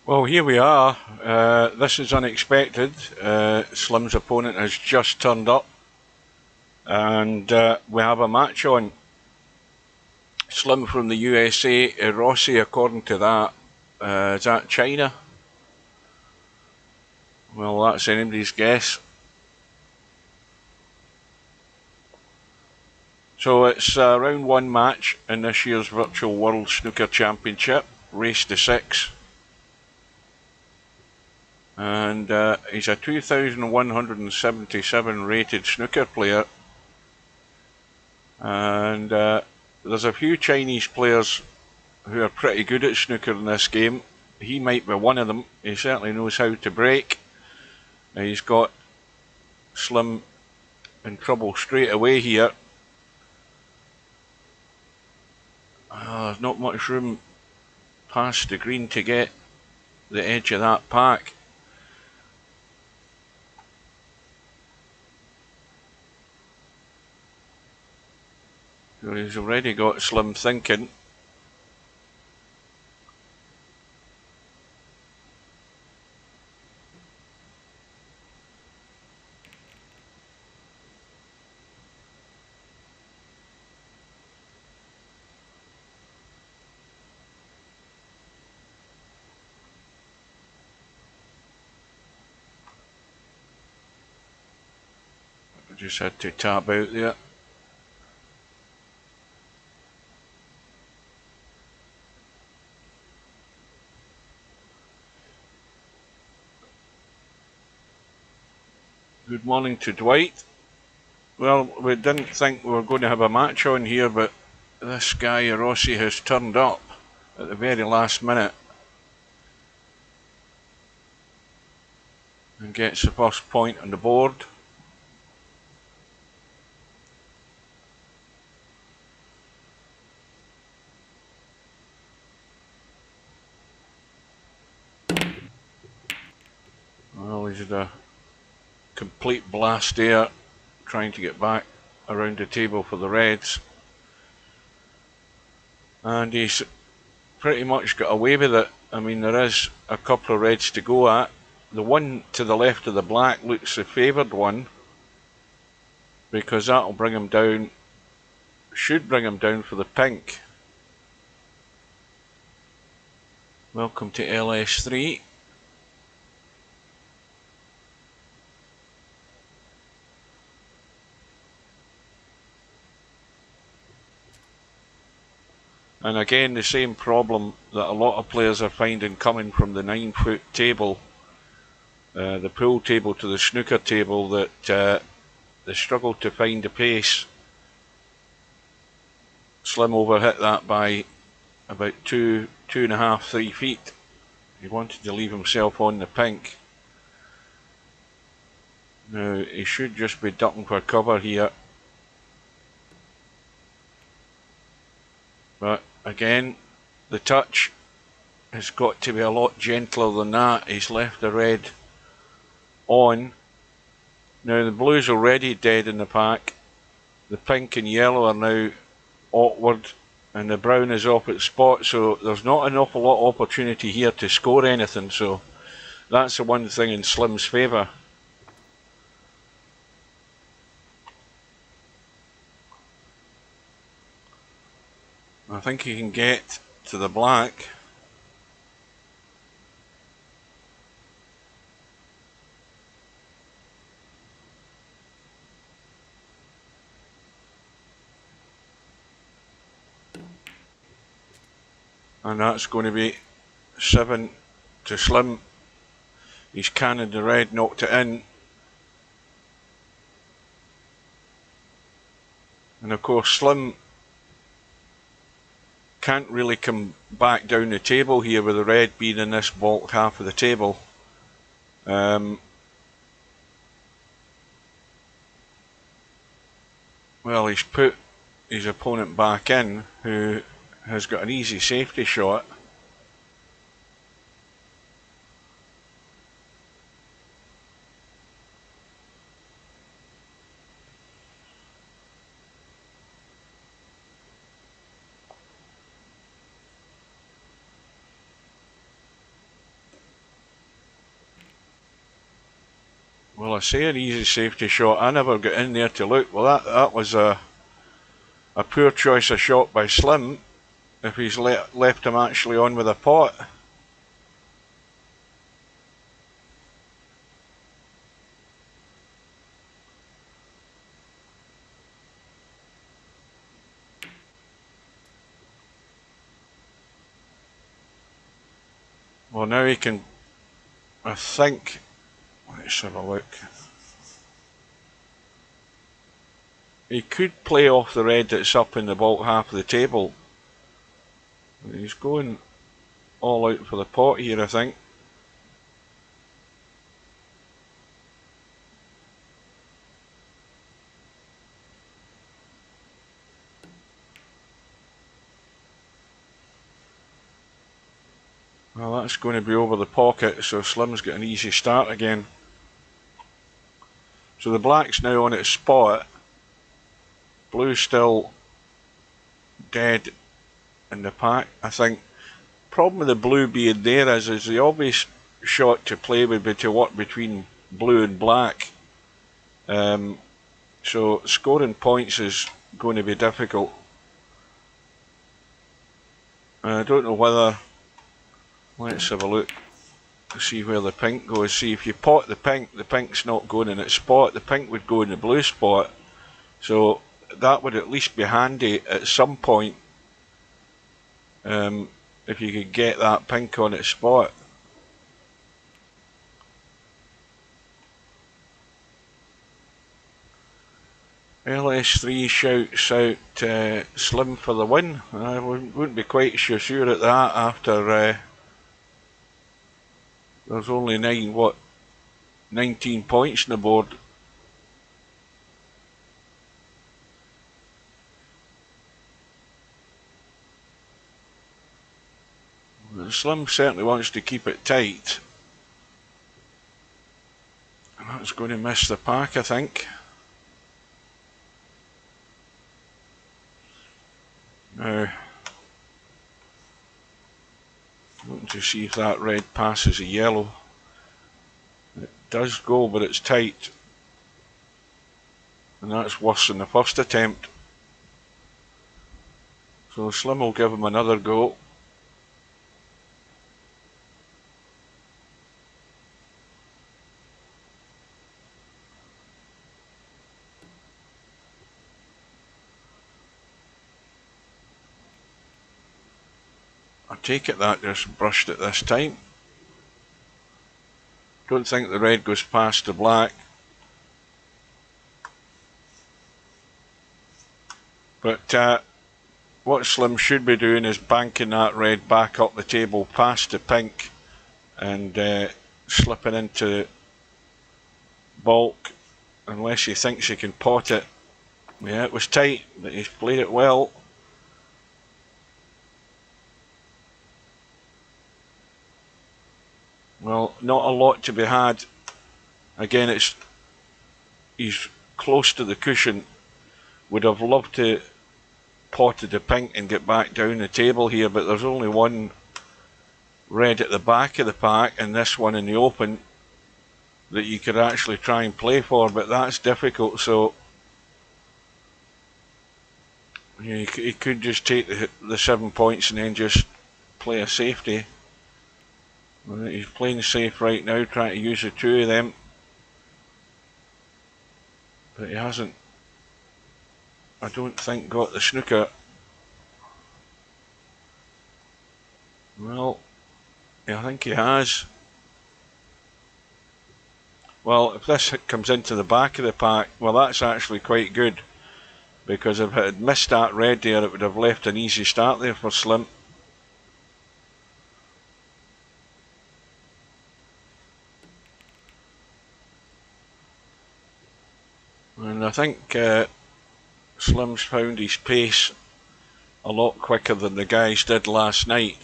Well, here we are. This is unexpected. Slim's opponent has just turned up, and we have a match on. Slim from the USA, Irossy, according to that. Is that China? Well, that's anybody's guess. So it's a round one match in this year's Virtual World Snooker Championship, race to 6. And he's a 2,177 rated snooker player. And there's a few Chinese players who are pretty good at snooker in this game. He might be one of them. He certainly knows how to break. He's got Slim in trouble straight away here. There's not much room past the green to get the edge of that pack. So he's already got Slim thinking. I just had to tap out there. Good morning to Dwight. Well, we didn't think we were going to have a match on here, but this guy Irossy has turned up at the very last minute and gets the first point on the board. Well, he's had a complete blast there, trying to get back around the table for the Reds. And he's pretty much got away with it. I mean, there is a couple of Reds to go at. The one to the left of the black looks the favoured one, because that'll bring him down, should bring him down for the pink. Welcome to LS3. And again, the same problem that a lot of players are finding coming from the 9-foot table, the pool table to the snooker table, that they struggle to find the pace. Slim overhit that by about 2.5, 3 feet. He wanted to leave himself on the pink. Now, he should just be ducking for cover here. But again, the touch has got to be a lot gentler than that. He's left the red on. Now the blue's already dead in the pack. The pink and yellow are now awkward, and the brown is off its spot, so there's not an awful lot of opportunity here to score anything, so that's the one thing in Slim's favour. I think he can get to the black. And that's going to be 7 to Slim. He's cannoned the red, knocked it in. And of course Slim can't really come back down the table here with the red being in this baulk half of the table. Well, he's put his opponent back in, who has got an easy safety shot. Well, I say an easy safety shot. I never got in there to look. Well, that was a poor choice of shot by Slim. If he's left him actually on with a pot. Well, now he can, I think, let's have a look. He could play off the red that's up in the bottom half of the table. He's going all out for the pot here, I think. Well, that's going to be over the pocket, so Slim's got an easy start again. So the black's now on its spot. Blue's still dead in the pack, I think. Problem with the blue being there is the obvious shot to play would be to work between blue and black. So scoring points is going to be difficult. I don't know whether, let's have a look to see where the pink goes. See, if you pot the pink's not going in its spot, the pink would go in the blue spot. So that would at least be handy at some point, if you could get that pink on its spot. LS3 shouts out Slim for the win. I wouldn't be quite sure at that after there's only 19 points on the board. Slim certainly wants to keep it tight. And that's going to miss the pack, I think. Now, looking to see if that red passes a yellow. It does go, but it's tight. And that's worse than the first attempt. So Slim will give him another go. I take it that just brushed it this time. Don't think the red goes past the black. But what Slim should be doing is banking that red back up the table past the pink and slipping into bulk, unless he thinks he can pot it. Yeah, it was tight, but he's played it well. Well, not a lot to be had. Again, he's close to the cushion. Would have loved to potted the pink and get back down the table here, but there's only one red at the back of the pack and this one in the open that you could actually try and play for, but that's difficult. So he could just take the 7 points and then just play a safety. He's playing safe right now, trying to use the two of them, but he hasn't, I don't think, got the snooker. Well, yeah, I think he has. Well, if this comes into the back of the pack, well, that's actually quite good, because if it had missed that red there, it would have left an easy start there for Slim. And I think Slim's found his pace a lot quicker than the guys did last night.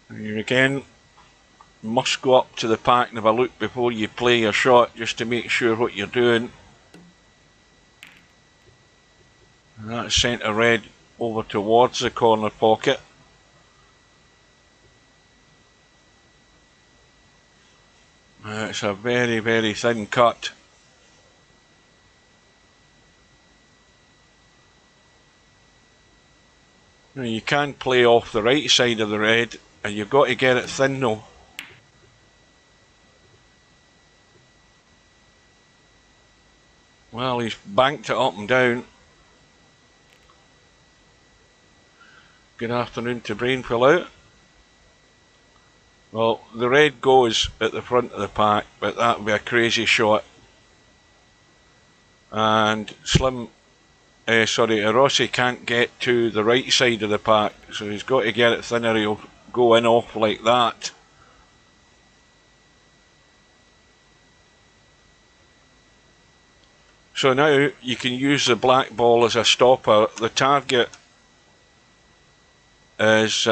And you again must go up to the pack and have a look before you play your shot, just to make sure what you're doing. And that sent a red over towards the corner pocket. That's a very, very thin cut. Now you can play off the right side of the red, and you've got to get it thin though. Well, he's banked it up and down. Good afternoon to Brainfill out. Well, the red goes at the front of the pack, but that would be a crazy shot. And Irossy can't get to the right side of the pack, so he's got to get it thinner. He'll go in off like that. So now you can use the black ball as a stopper. The target is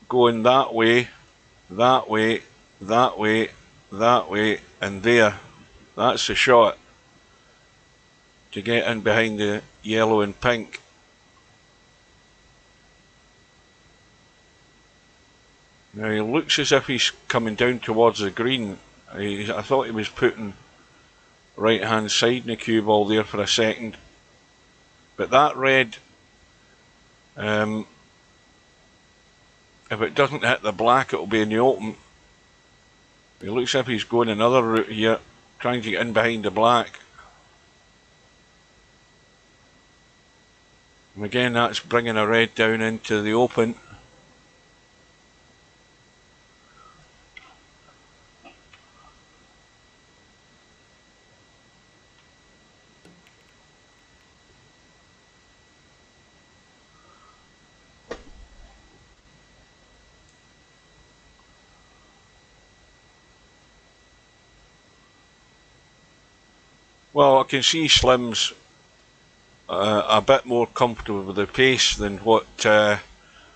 going that way, that way, that way, that way, and there. That's the shot to get in behind the yellow and pink. Now he looks as if he's coming down towards the green. I thought he was putting right hand side in the cue ball there for a second. But that red, if it doesn't hit the black, it'll be in the open. It looks as if he's going another route here, trying to get in behind the black. And again, that's bringing a red down into the open. Well, I can see Slim's a bit more comfortable with the pace than what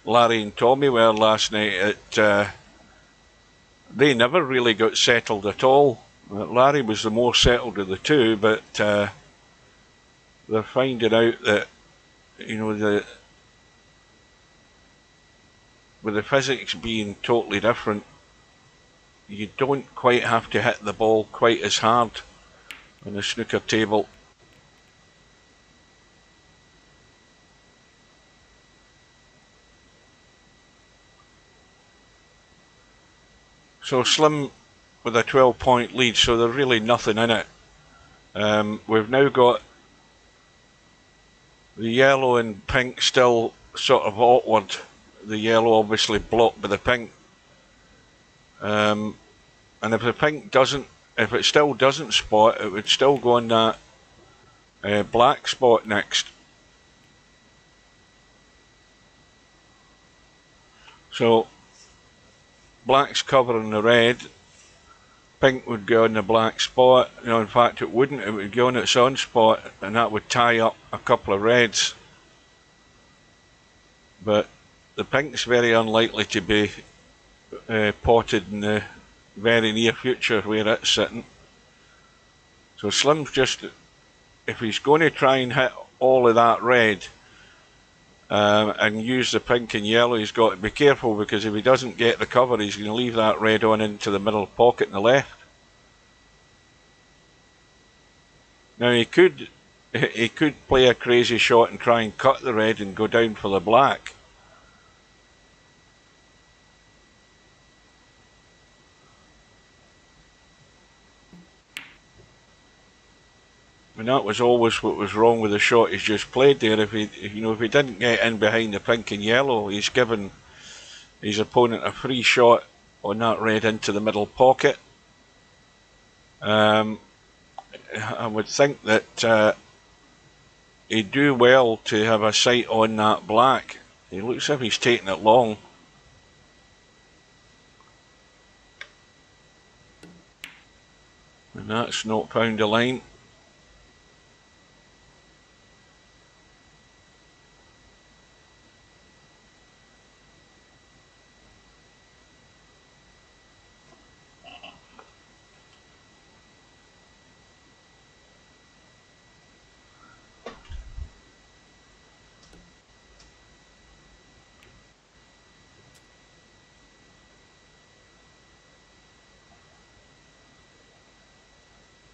Larry and Tommy were last night. They never really got settled at all. Larry was the more settled of the two, but they're finding out that, you know, with the physics being totally different, you don't quite have to hit the ball quite as hard on the snooker table. So Slim with a 12-point lead, so there's really nothing in it. We've now got the yellow and pink still sort of awkward. The yellow obviously blocked by the pink. And if the pink doesn't, if it still doesn't spot, it would still go on that black spot next. So black's covering the red, pink would go on the black spot. You know, in fact it wouldn't, it would go on its own spot, and that would tie up a couple of reds. But the pink's very unlikely to be potted in the very near future where it's sitting. So Slim's just, if he's going to try and hit all of that red and use the pink and yellow, he's got to be careful, because if he doesn't get the cover, he's going to leave that red on into the middle pocket on the left. Now he could play a crazy shot and try and cut the red and go down for the black. And that was always what was wrong with the shot he's just played there. If he didn't get in behind the pink and yellow, he's given his opponent a free shot on that red into the middle pocket. I would think that he'd do well to have a sight on that black. He looks as if he's taking it long. And that's not pound a line.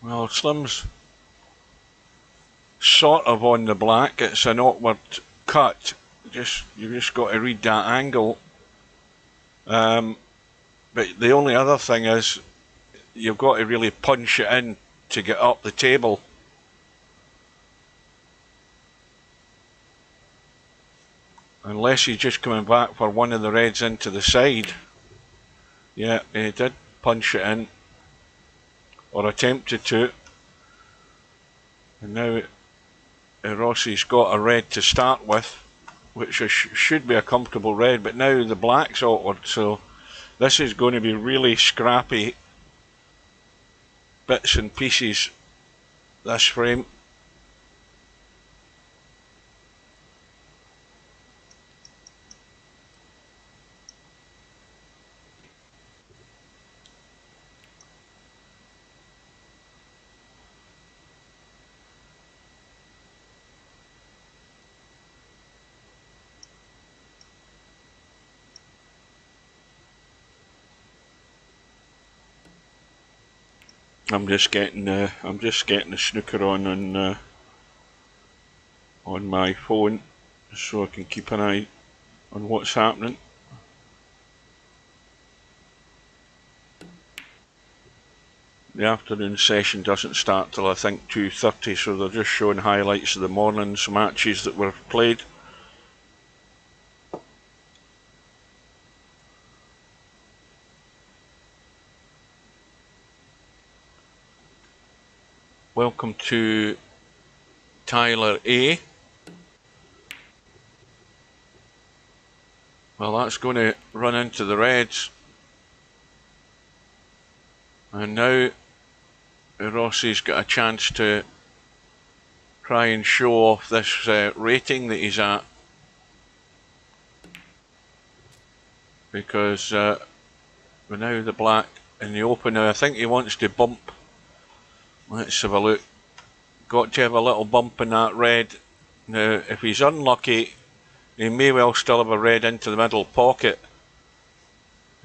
Well, Slim's sort of on the black. It's an awkward cut. You just got to read that angle. But the only other thing is you've got to really punch it in to get up the table. Unless he's just coming back for one of the reds into the side. Yeah, he did punch it in, or attempted to. And now Irossy's got a red to start with, which should be a comfortable red, but now the black's awkward, so this is going to be really scrappy bits and pieces, this frame. I'm just getting the snooker on my phone, so I can keep an eye on what's happening. The afternoon session doesn't start till I think 2:30, so they're just showing highlights of the morning's matches that were played. Welcome to Tyler A. Well, that's going to run into the reds. And now Irossy's got a chance to try and show off this rating that he's at. Because we're now the black in the open. Now I think he wants to bump. Let's have a look. Got to have a little bump in that red. Now if he's unlucky, he may well still have a red into the middle pocket.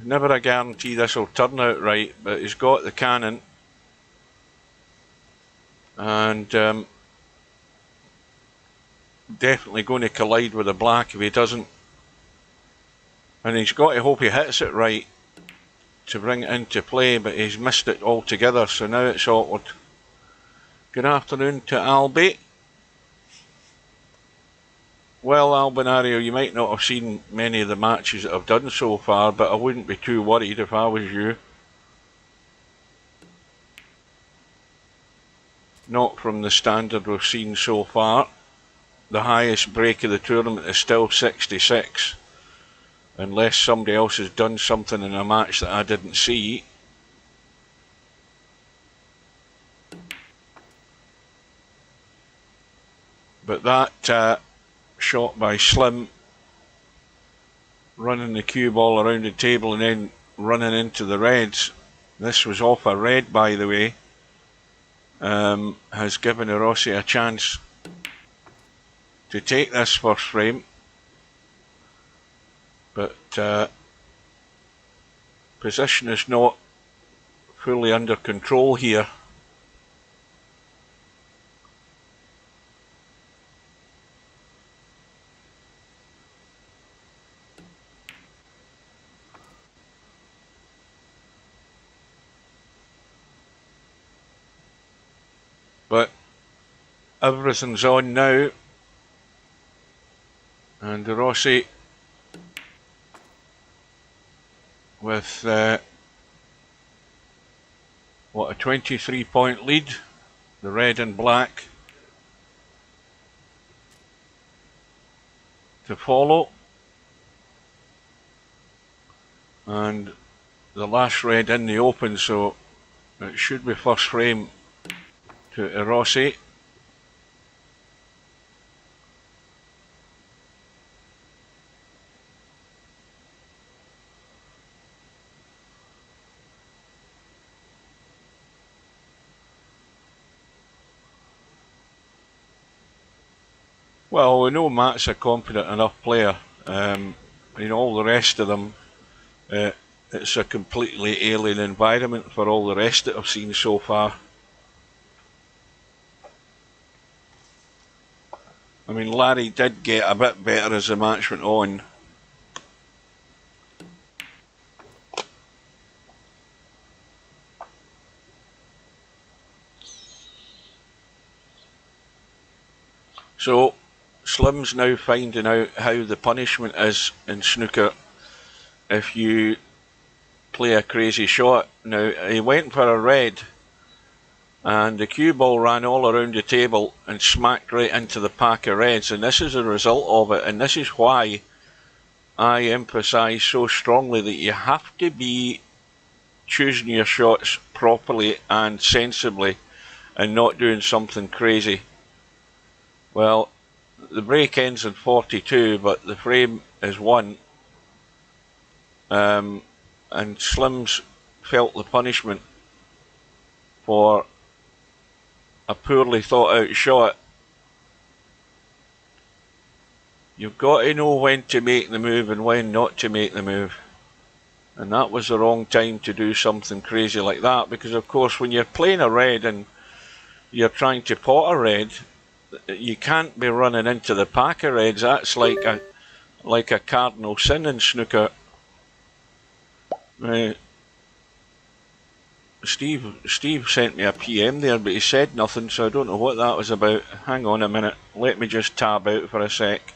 Never a guarantee this will turn out right, but he's got the cannon. And definitely going to collide with the black if he doesn't. And he's got to hope he hits it right to bring it into play, but he's missed it altogether, so now it's awkward. Good afternoon to Albie. Well, Albinario, you might not have seen many of the matches that I've done so far, but I wouldn't be too worried if I was you. Not from the standard we've seen so far. The highest break of the tournament is still 66. Unless somebody else has done something in a match that I didn't see. But that shot by Slim, running the cue ball around the table and then running into the reds. This was off a red, by the way. Has given Irossy a chance to take this first frame. But position is not fully under control here. But everything's on now, and Irossy with what, a 23-point lead, the red and black to follow, and the last red in the open, so it should be first frame to Irossy. Well, we know Matt's a competent enough player. All the rest of them, it's a completely alien environment for all the rest that I've seen so far. I mean, Larry did get a bit better as the match went on. So, Slim's now finding out how the punishment is in snooker if you play a crazy shot. Now, he went for a red, and the cue ball ran all around the table and smacked right into the pack of reds, and this is a result of it, and this is why I emphasise so strongly that you have to be choosing your shots properly and sensibly and not doing something crazy. Well, the break ends in 42, but the frame is 1, and Slim's felt the punishment for a poorly thought out shot. You've got to know when to make the move and when not to make the move. And that was the wrong time to do something crazy like that, because of course when you're playing a red and you're trying to pot a red, you can't be running into the pack of reds. That's like a cardinal sin in snooker. Steve sent me a PM there, but he said nothing, so I don't know what that was about. Hang on a minute, let me just tab out for a sec.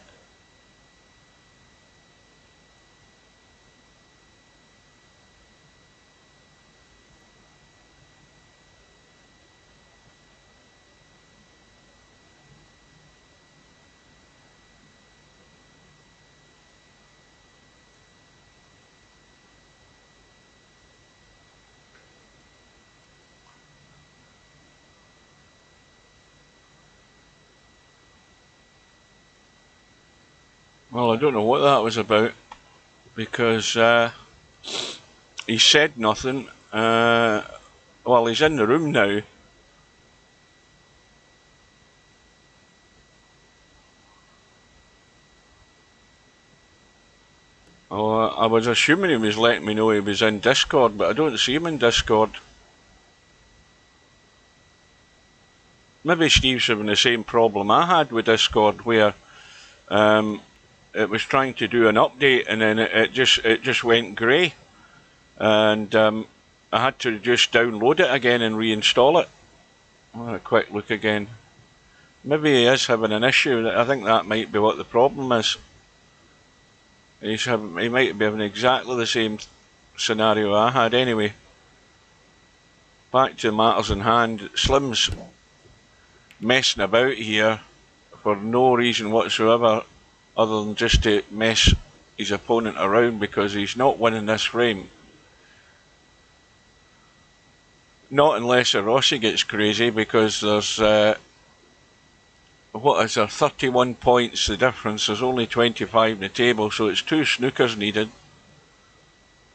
Well, I don't know what that was about, because he said nothing. Well, he's in the room now. Oh, I was assuming he was letting me know he was in Discord, but I don't see him in Discord. Maybe Steve's having the same problem I had with Discord, where it was trying to do an update and then it just went grey, and I had to just download it again and reinstall it. I'll have a quick look again. Maybe he is having an issue. I think that might be what the problem is. He might be having exactly the same scenario I had. Anyway, back to matters in hand. Slim's messing about here for no reason whatsoever, other than just to mess his opponent around, because he's not winning this frame. Not unless Irossy gets crazy, because there's what is there, 31 points the difference. There's only 25 in the table, so it's 2 snookers needed,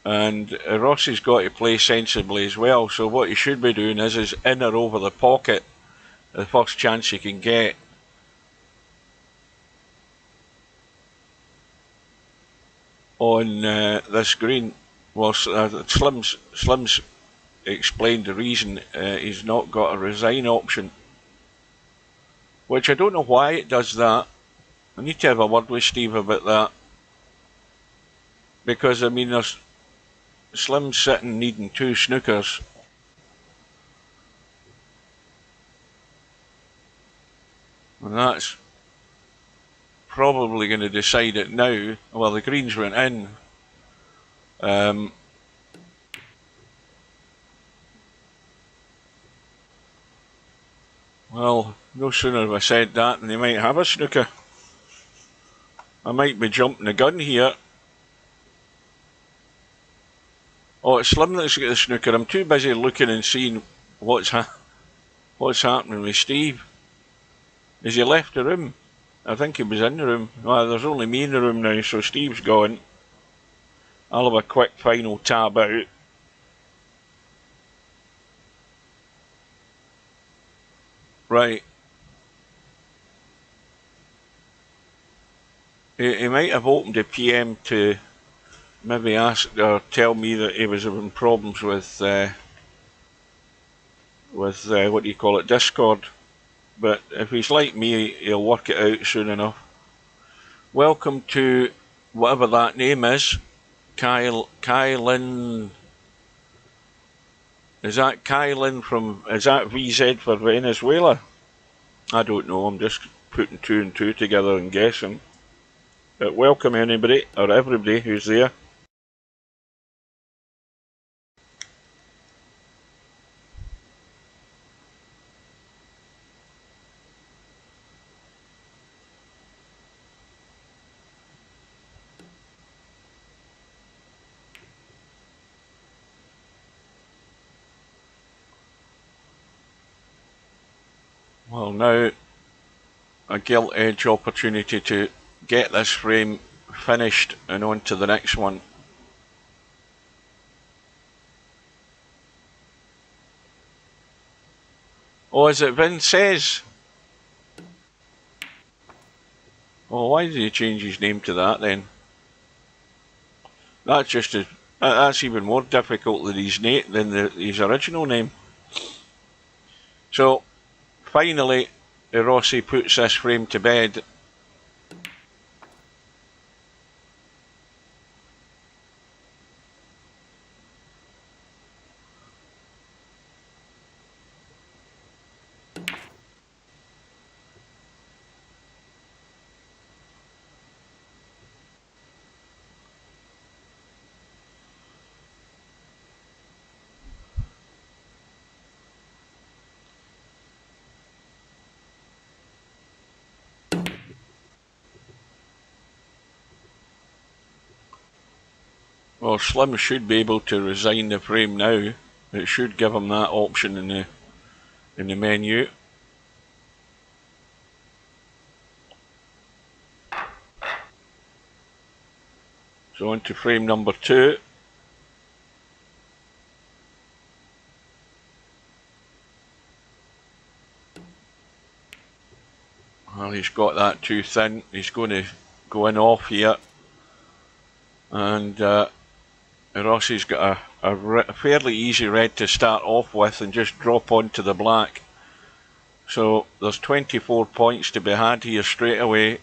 and Irossy's got to play sensibly as well. So what he should be doing is in or over the pocket the first chance he can get. On this green. Well, Slim's explained the reason. He's not got a resign option, which I don't know why it does that. I need to have a word with Steve about that, because I mean there's Slim's sitting needing 2 snookers. And that's probably going to decide it now. Well, the greens went in. Well, no sooner have I said that than they might have a snooker. I might be jumping the gun here. Oh, it's Slim that's got the snooker. I'm too busy looking and seeing what's happening with Steve. Has he left the room? I think he was in the room. Well, there's only me in the room now, so Steve's gone. I'll have a quick final tab out. Right. He might have opened a PM to maybe ask or tell me that he was having problems with what do you call it, Discord. but if he's like me, he'll work it out soon enough. Welcome to whatever that name is, Kylan. Is that Kylan is that VZ for Venezuela? I don't know, I'm just putting 2 and 2 together and guessing. But welcome anybody, or everybody who's there. Well, now a gilt edge opportunity to get this frame finished and on to the next one. Oh, is it Vince's? Oh, why did he change his name to that then? That's just that's even more difficult than his original name. So finally, Irossy puts this frame to bed. Well, Slim should be able to resign the frame now. It should give him that option in the menu. So on to frame number 2. Well, he's got that too thin. He's going to go in off here. And Irossy's got a fairly easy red to start off with and just drop onto the black. So there's 24 points to be had here straight away.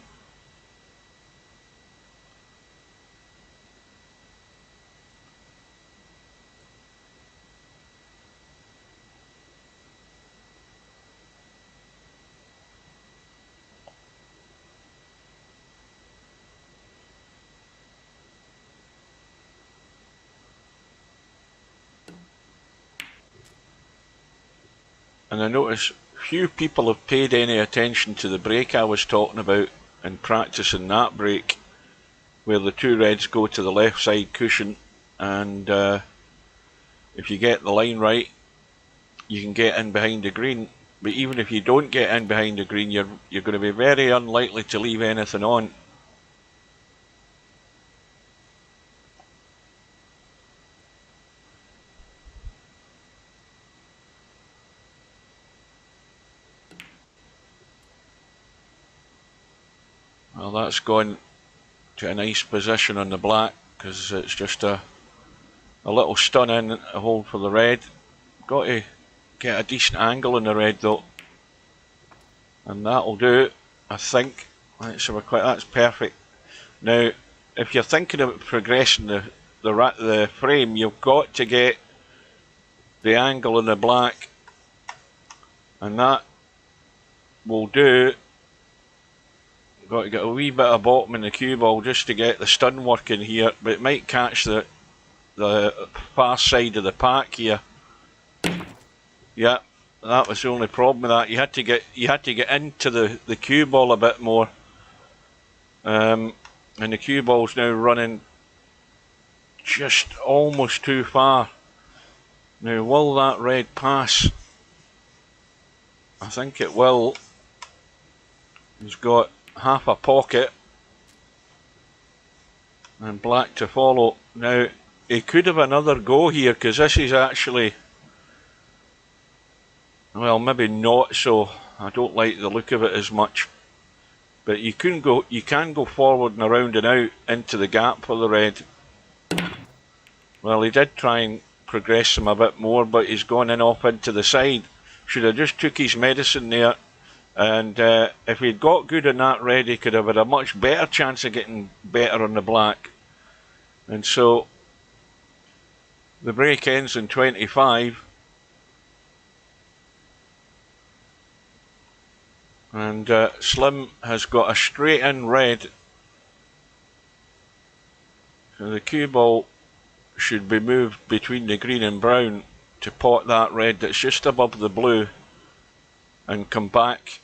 And I notice few people have paid any attention to the break I was talking about and practicing that break, where the 2 reds go to the left side cushion, and if you get the line right, you can get in behind the green. But even if you don't get in behind the green, you're going to be very unlikely to leave anything on. Well, that's gone to a nice position on the black, because it's just a little stun in a hold for the red. Got to get a decent angle on the red though, and that'll do it, I think. That's perfect. Now, if you're thinking about progressing the frame, you've got to get the angle on the black, and that will do. Got to get a wee bit of bottom in the cue ball just to get the stun working here, but it might catch the far side of the pack here. Yeah, that was the only problem with that. You had to get into the cue ball a bit more, and the cue ball's now running just almost too far. Now, will that red pass? I think it will. He's got half a pocket and black to follow. Now, he could have another go here, because this is actually, well, maybe not so. I don't like the look of it as much, but you can go forward and around and out into the gap for the red. Well, he did try and progress him a bit more, but he's gone in off into the side. Should have just took his medicine there And if he'd got good on that red, he could have had a much better chance of getting better on the black. And so the break ends in 25. And Slim has got a straight in red. So the cue ball should be moved between the green and brown to pot that red that's just above the blue and come back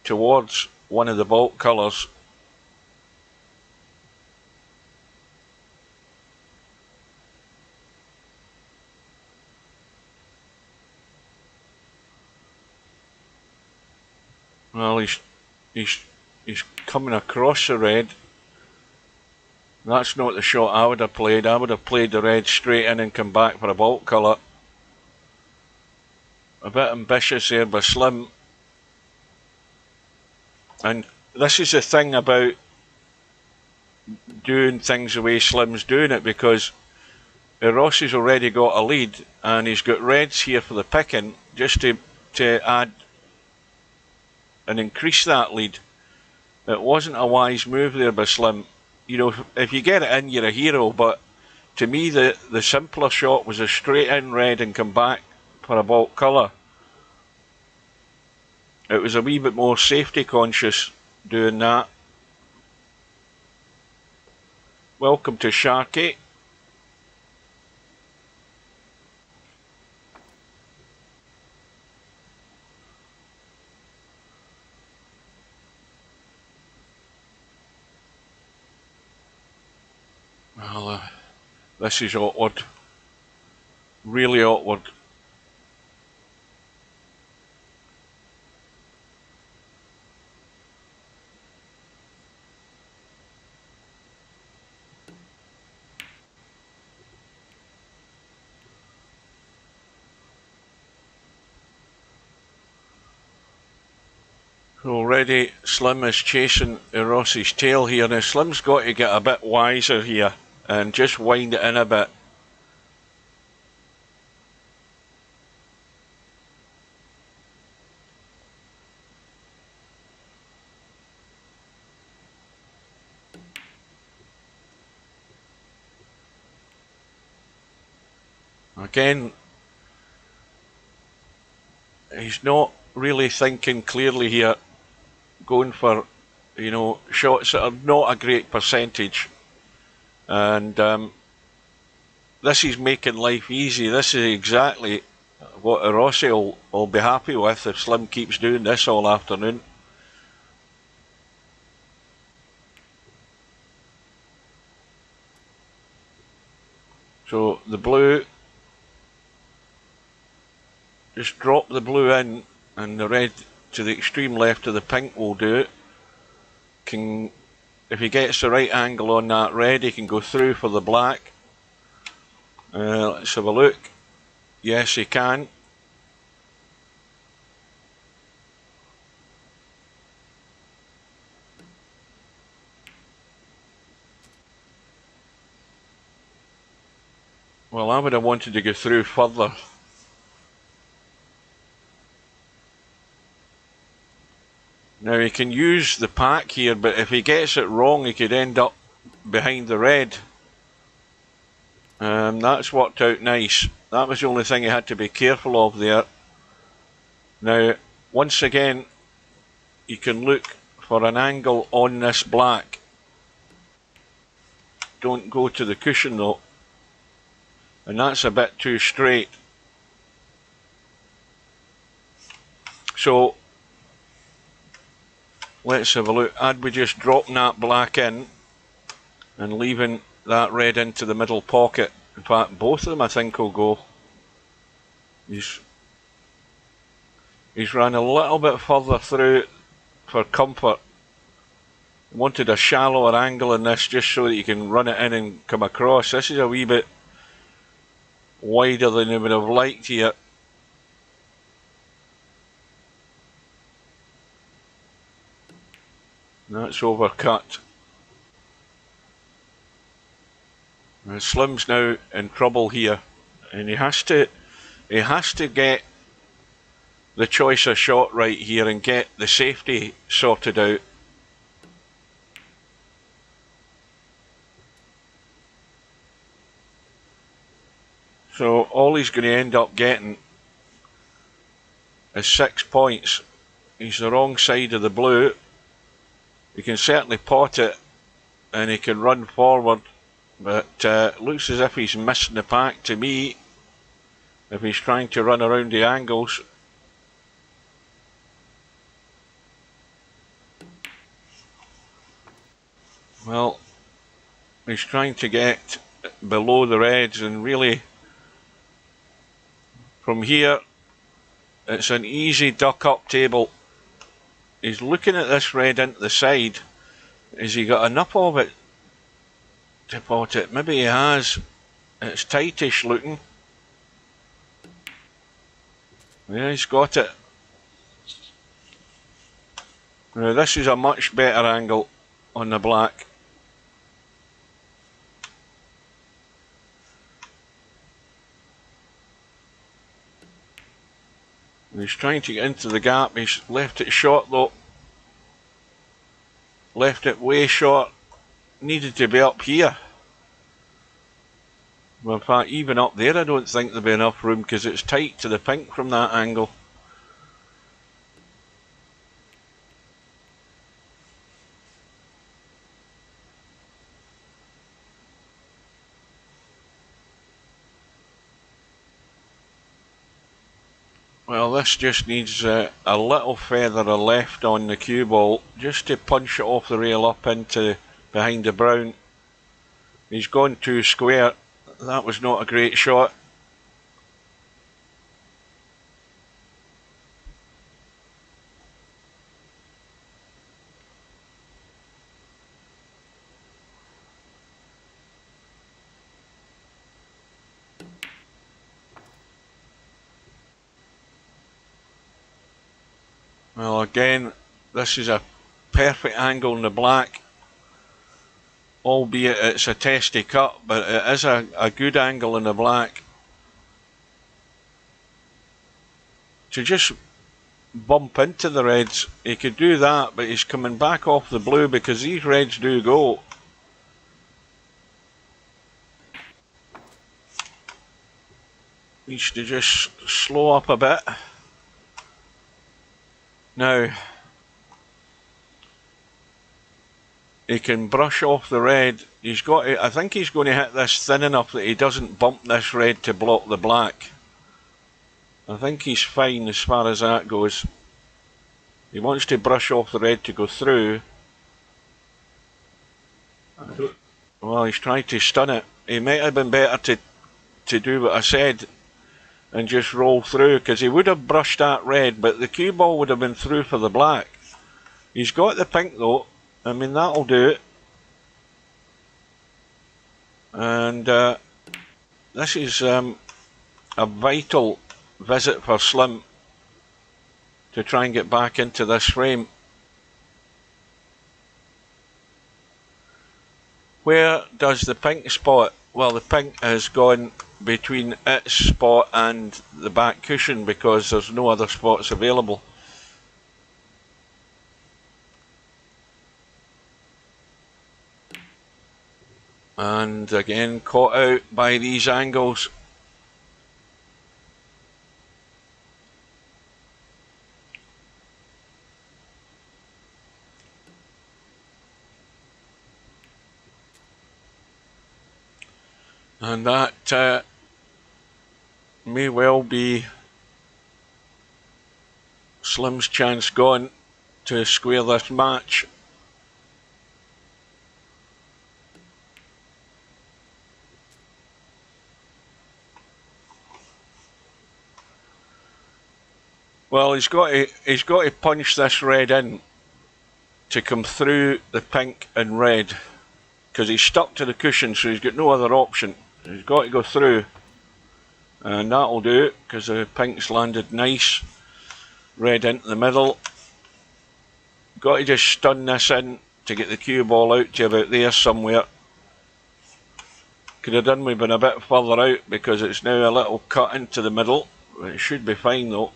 towards one of the bulk colours. Well, he's coming across the red. That's not the shot I would have played. I would have played the red straight in and come back for a bulk colour. A bit ambitious there by Slim. And this is the thing about doing things the way Slim's doing it, because Irossy's already got a lead and he's got reds here for the picking, just to add and increase that lead. It wasn't a wise move there by Slim. You know, if you get it in, you're a hero, but to me the simpler shot was a straight in red and come back for a bulk colour. It was a wee bit more safety conscious doing that. Welcome to Sharky. Well, this is awkward. Really awkward. Already Slim is chasing Irossy's tail here. Now Slim's got to get a bit wiser here and just wind it in a bit. Again, he's not really thinking clearly here, going for, you know, shots that are not a great percentage. And this is making life easy. This is exactly what Irossy will be happy with if Slim keeps doing this all afternoon. So the blue, just drop the blue in, and the red to the extreme left of the pink will do it. If he gets the right angle on that red, he can go through for the black. Let's have a look. Yes, he can. Well, I would have wanted to go through further. Now he can use the pack here, but if he gets it wrong, he could end up behind the red. That's worked out nice. That was the only thing he had to be careful of there. Now, once again, you can look for an angle on this black. Don't go to the cushion though. And that's a bit too straight. So let's have a look. I'd be just dropping that black in and leaving that red into the middle pocket. In fact, both of them I think will go. He's run a little bit further through for comfort. Wanted a shallower angle in this just so that you can run it in and come across. This is a wee bit wider than he would have liked here. That's overcut. Now Slim's now in trouble here, and he has to get the choice of shot right here and get the safety sorted out. So all he's going to end up getting is 6 points. He's the wrong side of the blue. He can certainly pot it and he can run forward, but looks as if he's missing the pack to me if he's trying to run around the angles. Well, he's trying to get below the reds, and really from here it's an easy duck up table. He's looking at this red into the side. Has he got enough of it to pot it? Maybe he has. It's tightish looking. Yeah, he's got it. Now this is a much better angle on the black. He's trying to get into the gap. He's left it short though. Left it way short. Needed to be up here. Well, in fact, even up there I don't think there'll be enough room because it's tight to the pink from that angle. Well, this just needs a little feather of left on the cue ball just to punch it off the rail up into behind the brown. He's gone too square. That was not a great shot. Well, again, this is a perfect angle in the black, albeit it's a testy cut, but it is a good angle in the black. To just bump into the reds, he could do that, but he's coming back off the blue because these reds do go. Needs to just slow up a bit. Now, he can brush off the red. He's got to, I think he's going to hit this thin enough that he doesn't bump this red to block the black. I think he's fine as far as that goes. He wants to brush off the red to go through. Well, he's trying to stun it. He might have been better to do what I said and just roll through, because he would have brushed that red, but the cue ball would have been through for the black. He's got the pink though. I mean, that'll do it. And this is a vital visit for Slim to try and get back into this frame. Where does the pink spot? Well, the pink has gone between its spot and the back cushion because there's no other spots available. And again, caught out by these angles. And that may well be Slim's chance gone to square this match. Well, he's got to punch this red in to come through the pink and red, because he's stuck to the cushion, so he's got no other option. He's got to go through, and that'll do it because the pink's landed nice. Red into the middle. Got to just stun this in to get the cue ball out to about there somewhere. Could have done with been a bit further out because it's now a little cut into the middle. It should be fine though.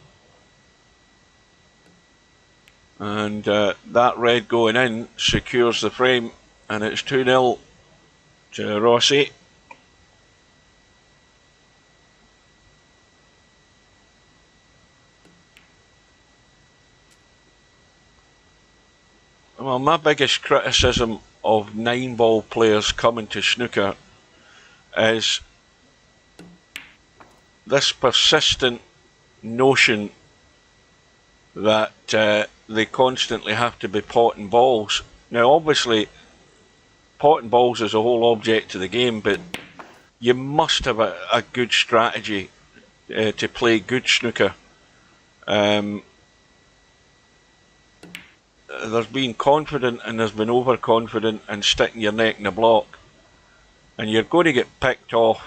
And that red going in secures the frame, and it's 2-0 to Irossy. Well, my biggest criticism of 9-ball players coming to snooker is this persistent notion that they constantly have to be potting balls. Now, obviously, potting balls is a whole object to the game, but you must have a good strategy to play good snooker. There's been confident and there's been overconfident and sticking your neck in the block, and you're going to get picked off.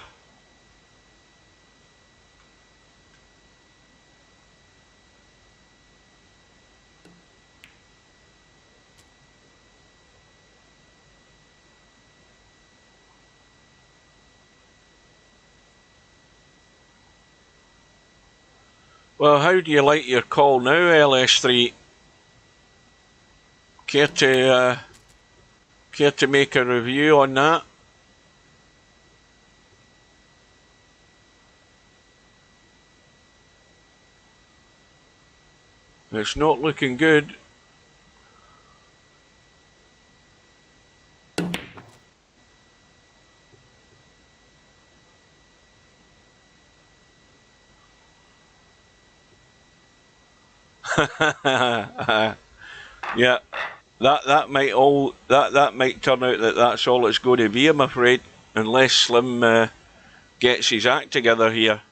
Well, how do you like your call now, LS3? Care to make a review on that? It's not looking good. Yeah, that might turn out that that's all it's going to be, I'm afraid, unless Slim gets his act together here.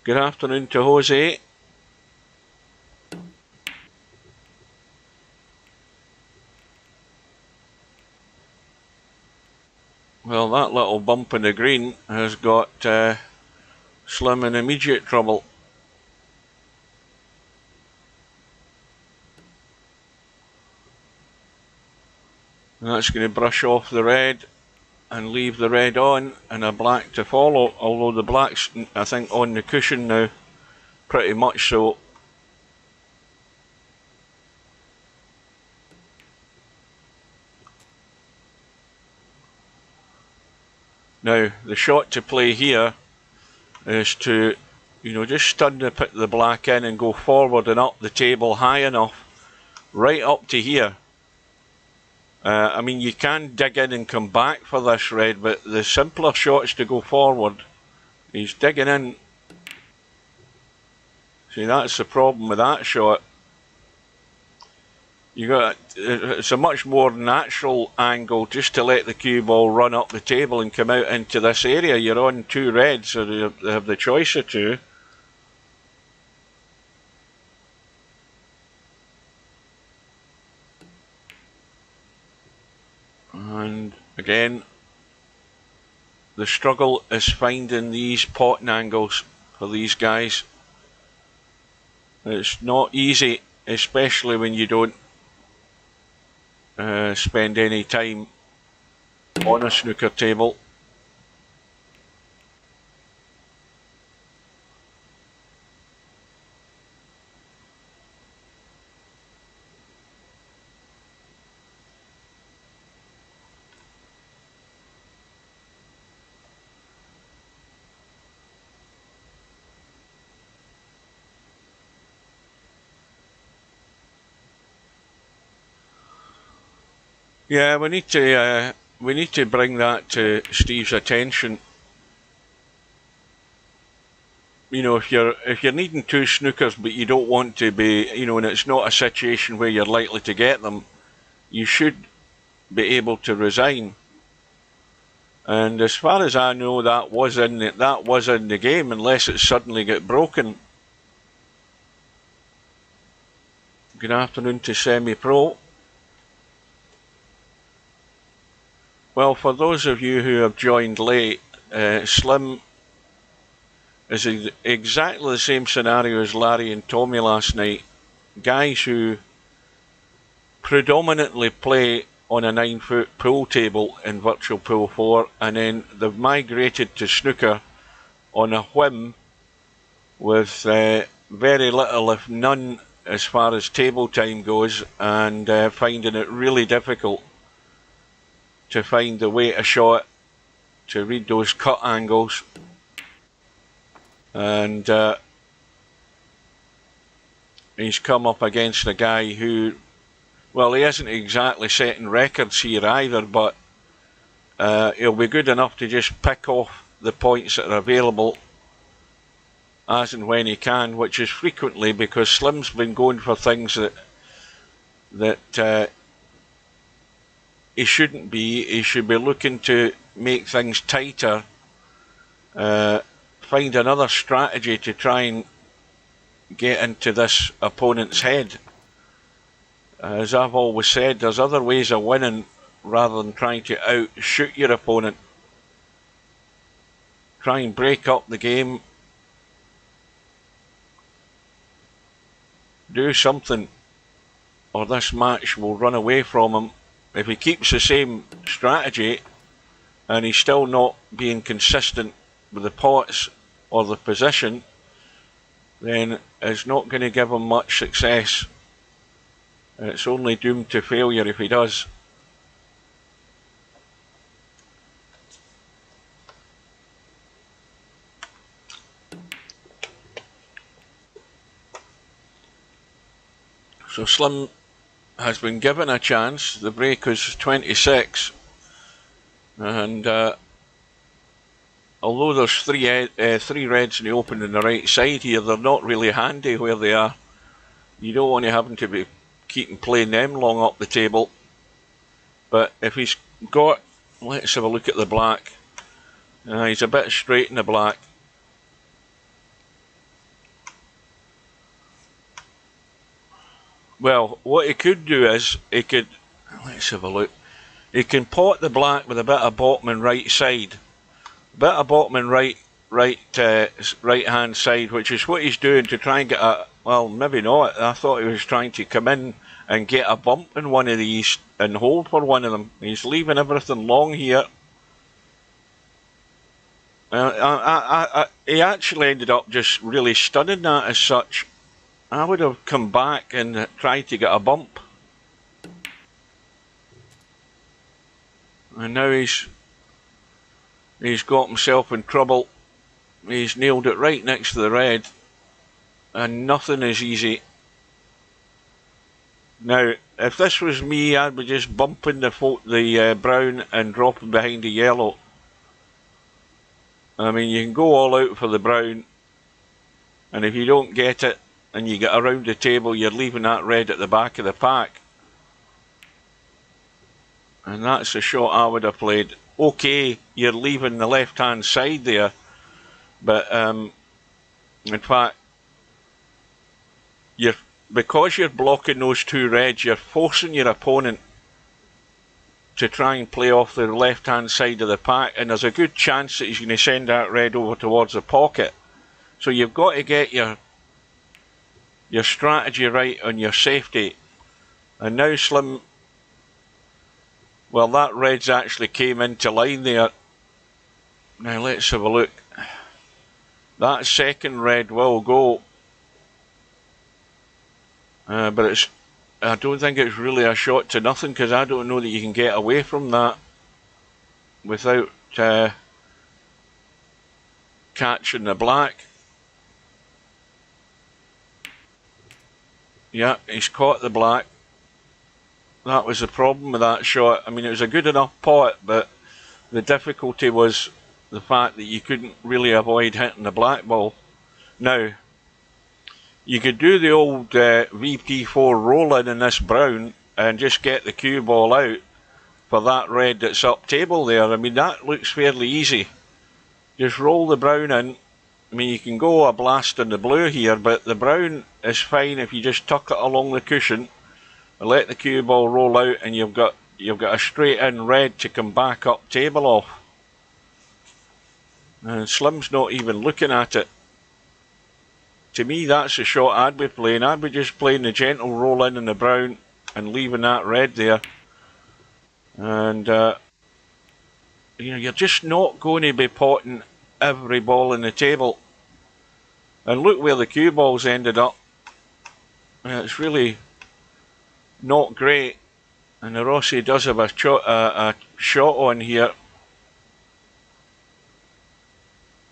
Good afternoon to Jose. Well, that little bump in the green has got Slim in immediate trouble. And that's going to brush off the red and leave the red on and a black to follow, although the black's, I think, on the cushion now, pretty much so. Now, the shot to play here is to, just stun the black in and go forward and up the table high enough, right up to here. I mean, you can dig in and come back for this red, but the simpler shot is to go forward. He's digging in. See, that's the problem with that shot. It's a much more natural angle just to let the cue ball run up the table and come out into this area. You're on two reds, so they have the choice of two. And again, the struggle is finding these potting angles for these guys. It's not easy, especially when you don't spend any time on a snooker table. Yeah, we need to bring that to Steve's attention. If you're needing two snookers but you don't want to be, and it's not a situation where you're likely to get them, you should be able to resign. And as far as I know, that was in the game, unless it suddenly got broken. Good afternoon to Semi-Pro. Well, for those of you who have joined late, Slim is exactly the same scenario as Larry and Tommy last night. Guys who predominantly play on a 9-foot pool table in Virtual Pool 4, and then they've migrated to snooker on a whim with very little, if none, as far as table time goes, and finding it really difficult to find the way to shot, to read those cut angles, and he's come up against a guy who, well, he isn't exactly setting records here either, but he'll be good enough to just pick off the points that are available as and when he can, which is frequently, because Slim's been going for things that he shouldn't be. He should be looking to make things tighter, find another strategy to try and get into this opponent's head. As I've always said, there's other ways of winning rather than trying to outshoot your opponent. Try and break up the game. Do something, or this match will run away from him. If he keeps the same strategy and he's still not being consistent with the pots or the position, then it's not going to give him much success. It's only doomed to failure if he does. So Slim has been given a chance. The break is 26, and although there's three reds in the open on the right side here, they're not really handy where they are. You don't want to have them to be keeping playing them long up the table. But if he's got, let's have a look at the black. He's a bit straight in the black. Well, what he could do is, he could, let's have a look, he can pot the black with a bit of bottom and right side. A bit of bottom and right hand side, which is what he's doing to try and get a, well, maybe not. I thought he was trying to come in and get a bump in one of these and hold for one of them. He's leaving everything long here. He actually ended up just really stunning that as such. I would have come back and tried to get a bump. And now he's got himself in trouble. He's nailed it right next to the red. And nothing is easy. Now, if this was me, I'd be just bumping the brown and dropping behind the yellow. I mean, you can go all out for the brown, and if you don't get it, and you get around the table, you're leaving that red at the back of the pack. And that's the shot I would have played. Okay, you're leaving the left-hand side there, but in fact, because you're blocking those two reds, you're forcing your opponent to try and play off the left-hand side of the pack, and there's a good chance that he's going to send that red over towards the pocket. So you've got to get your strategy right on your safety. And now Slim, well, that red's actually came into line there. Now let's have a look. That second red will go, but I don't think it's really a shot to nothing, because I don't know that you can get away from that without catching the black. Yeah, he's caught the black. That was the problem with that shot. I mean, it was a good enough pot, but the difficulty was the fact that you couldn't really avoid hitting the black ball. Now, you could do the old VP4 roll-in in this brown and just get the cue ball out for that red that's up table there. I mean, that looks fairly easy. Just roll the brown in. I mean, you can go a blast on the blue here, but the brown is fine if you just tuck it along the cushion and let the cue ball roll out, and you've got a straight in red to come back up table off. And Slim's not even looking at it. To me, that's the shot I'd be playing. I'd be just playing the gentle roll in the brown and leaving that red there. And you know, you're just not going to be potting every ball in the table. And look where the cue balls ended up. It's really not great, and Irossy does have a shot on here,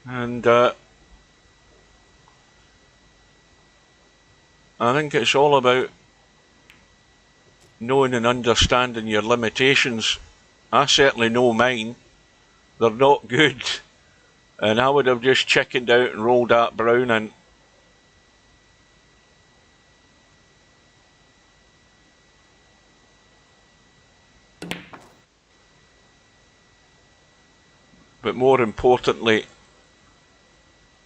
and I think it's all about knowing and understanding your limitations. I certainly know mine. They're not good, and I would have just chickened out and rolled that brown in. But more importantly,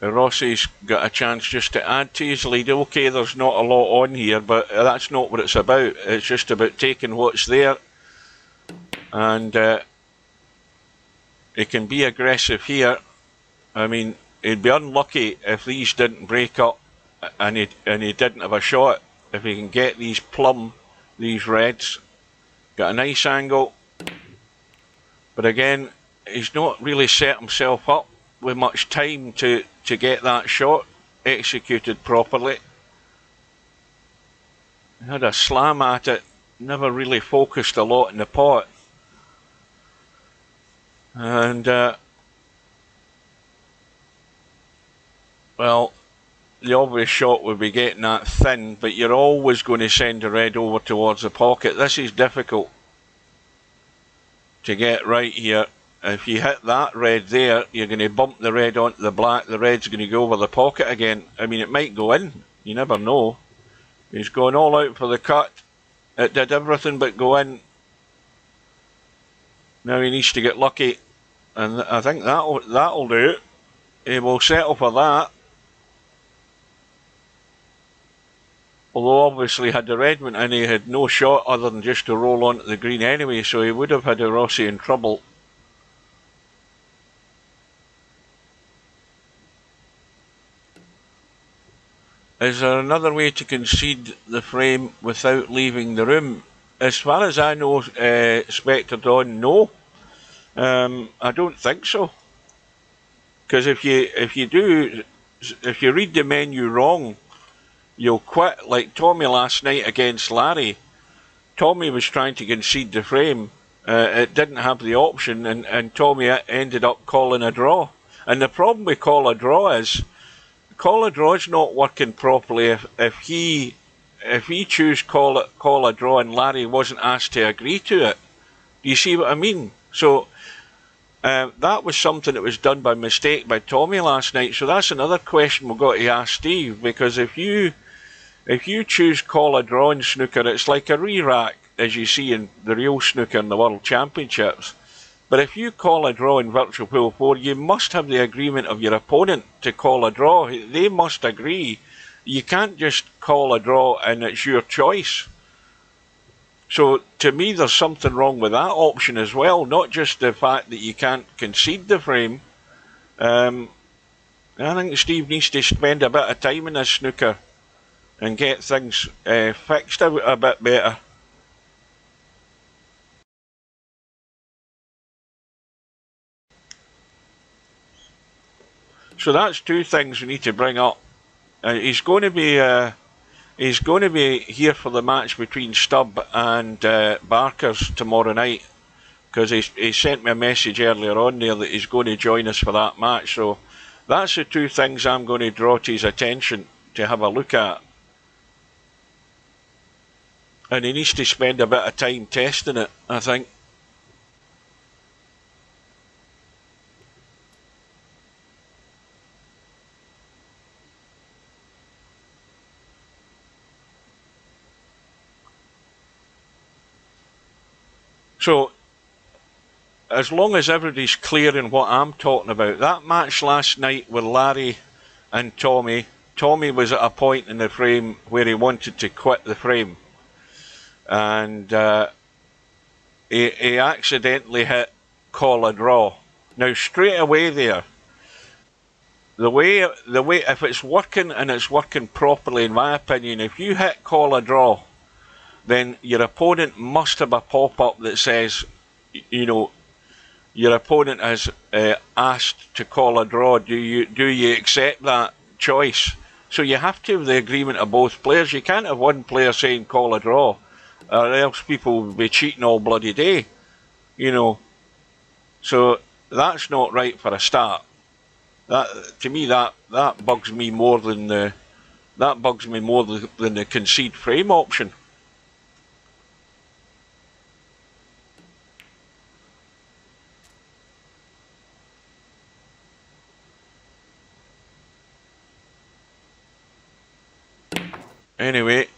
Irossy's got a chance just to add to his lead. Okay, there's not a lot on here, but that's not what it's about. It's just about taking what's there, and he can be aggressive here. I mean, he'd be unlucky if these didn't break up and he didn't have a shot. If he can get these plumb, these reds, got a nice angle, but again, he's not really set himself up with much time to get that shot executed properly. He had a slam at it, never really focused a lot in the pot, and well, the obvious shot would be getting that thin, but you're always going to send a red over towards the pocket. This is difficult to get right here. If you hit that red there, you're going to bump the red onto the black. The red's going to go over the pocket again. I mean, it might go in. You never know. He's going all out for the cut. It did everything but go in. Now he needs to get lucky, and I think that'll do it. He will settle for that. Although obviously had the red went in, he had no shot other than just to roll onto the green anyway, so he would have had Irossy in trouble. Is there another way to concede the frame without leaving the room? As far as I know, Spectre Dawn, no. I don't think so. Because if you read the menu wrong, you'll quit. Like Tommy last night against Larry. Tommy was trying to concede the frame. It didn't have the option, and Tommy ended up calling a draw. And the problem with call a draw is, call a draw is not working properly if he chose call a draw and Larry wasn't asked to agree to it. Do you see what I mean? So that was something that was done by mistake by Tommy last night. So that's another question we've got to ask Steve, because if you choose call a draw in snooker, it's like a re-rack, as you see in the real snooker in the World Championships. But if you call a draw in Virtual Pool 4, you must have the agreement of your opponent to call a draw. They must agree. You can't just call a draw and it's your choice. So to me, there's something wrong with that option as well, not just the fact that you can't concede the frame. I think Steve needs to spend a bit of time in this snooker and get things fixed a bit better. So that's two things we need to bring up. He's going to be here for the match between Stubb and Barkers tomorrow night, because he sent me a message earlier on there that he's going to join us for that match. So that's the two things I'm going to draw to his attention to have a look at. And he needs to spend a bit of time testing it, I think. So, as long as everybody's clear in what I'm talking about, that match last night with Larry and Tommy was at a point in the frame where he wanted to quit the frame. And he accidentally hit call a draw. Now, straight away there, the way if it's working and it's working properly, in my opinion, if you hit call a draw, then your opponent must have a pop-up that says, you know, your opponent has asked to call a draw. Do you accept that choice? So you have to have the agreement of both players. You can't have one player saying call a draw, or else people will be cheating all bloody day, you know. So that's not right for a start. That, to me, that bugs me more than the concede frame option. Anyway,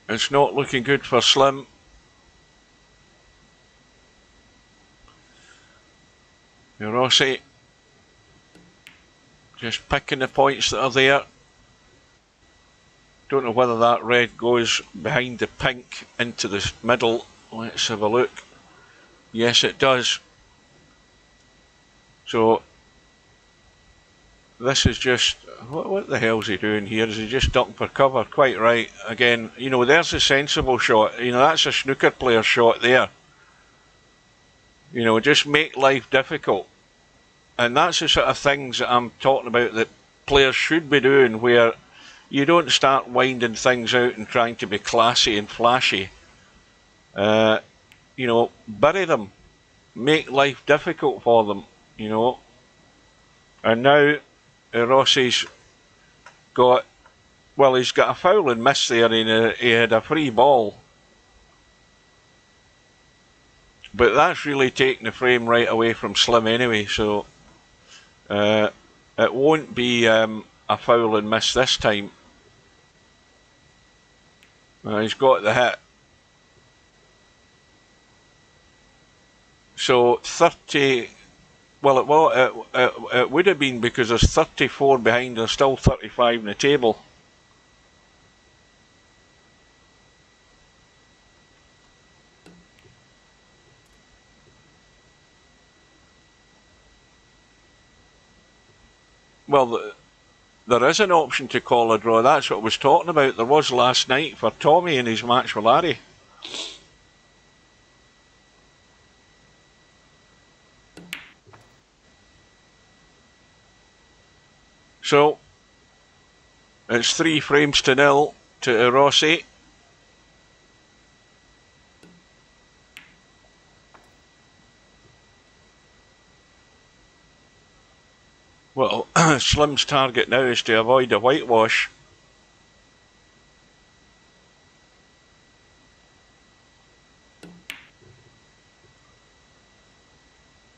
it's not looking good for Slim. Irossy just picking the points that are there. Don't know whether that red goes behind the pink into the middle. Let's have a look. Yes, it does. So this is just, what the hell's he doing here? Is he just ducking for cover? Quite right. Again, you know, there's a sensible shot. You know, that's a snooker player shot there. You know, just make life difficult. And that's the sort of things that I'm talking about that players should be doing, where you don't start winding things out and trying to be classy and flashy. You know, bury them. Make life difficult for them, you know. And now Irossy's got, well, he's got a foul and miss there, and he had a free ball. But that's really taking the frame right away from Slim anyway, so it won't be a foul and miss this time. He's got the hit. So 30, well, it would have been, because there's 34 behind, there's still 35 in the table. Well, there is an option to call a draw. That's what I was talking about. There was last night for Tommy in his match with Larry. So it's 3 frames to 0 to Irossy. Well, Slim's target now is to avoid a whitewash.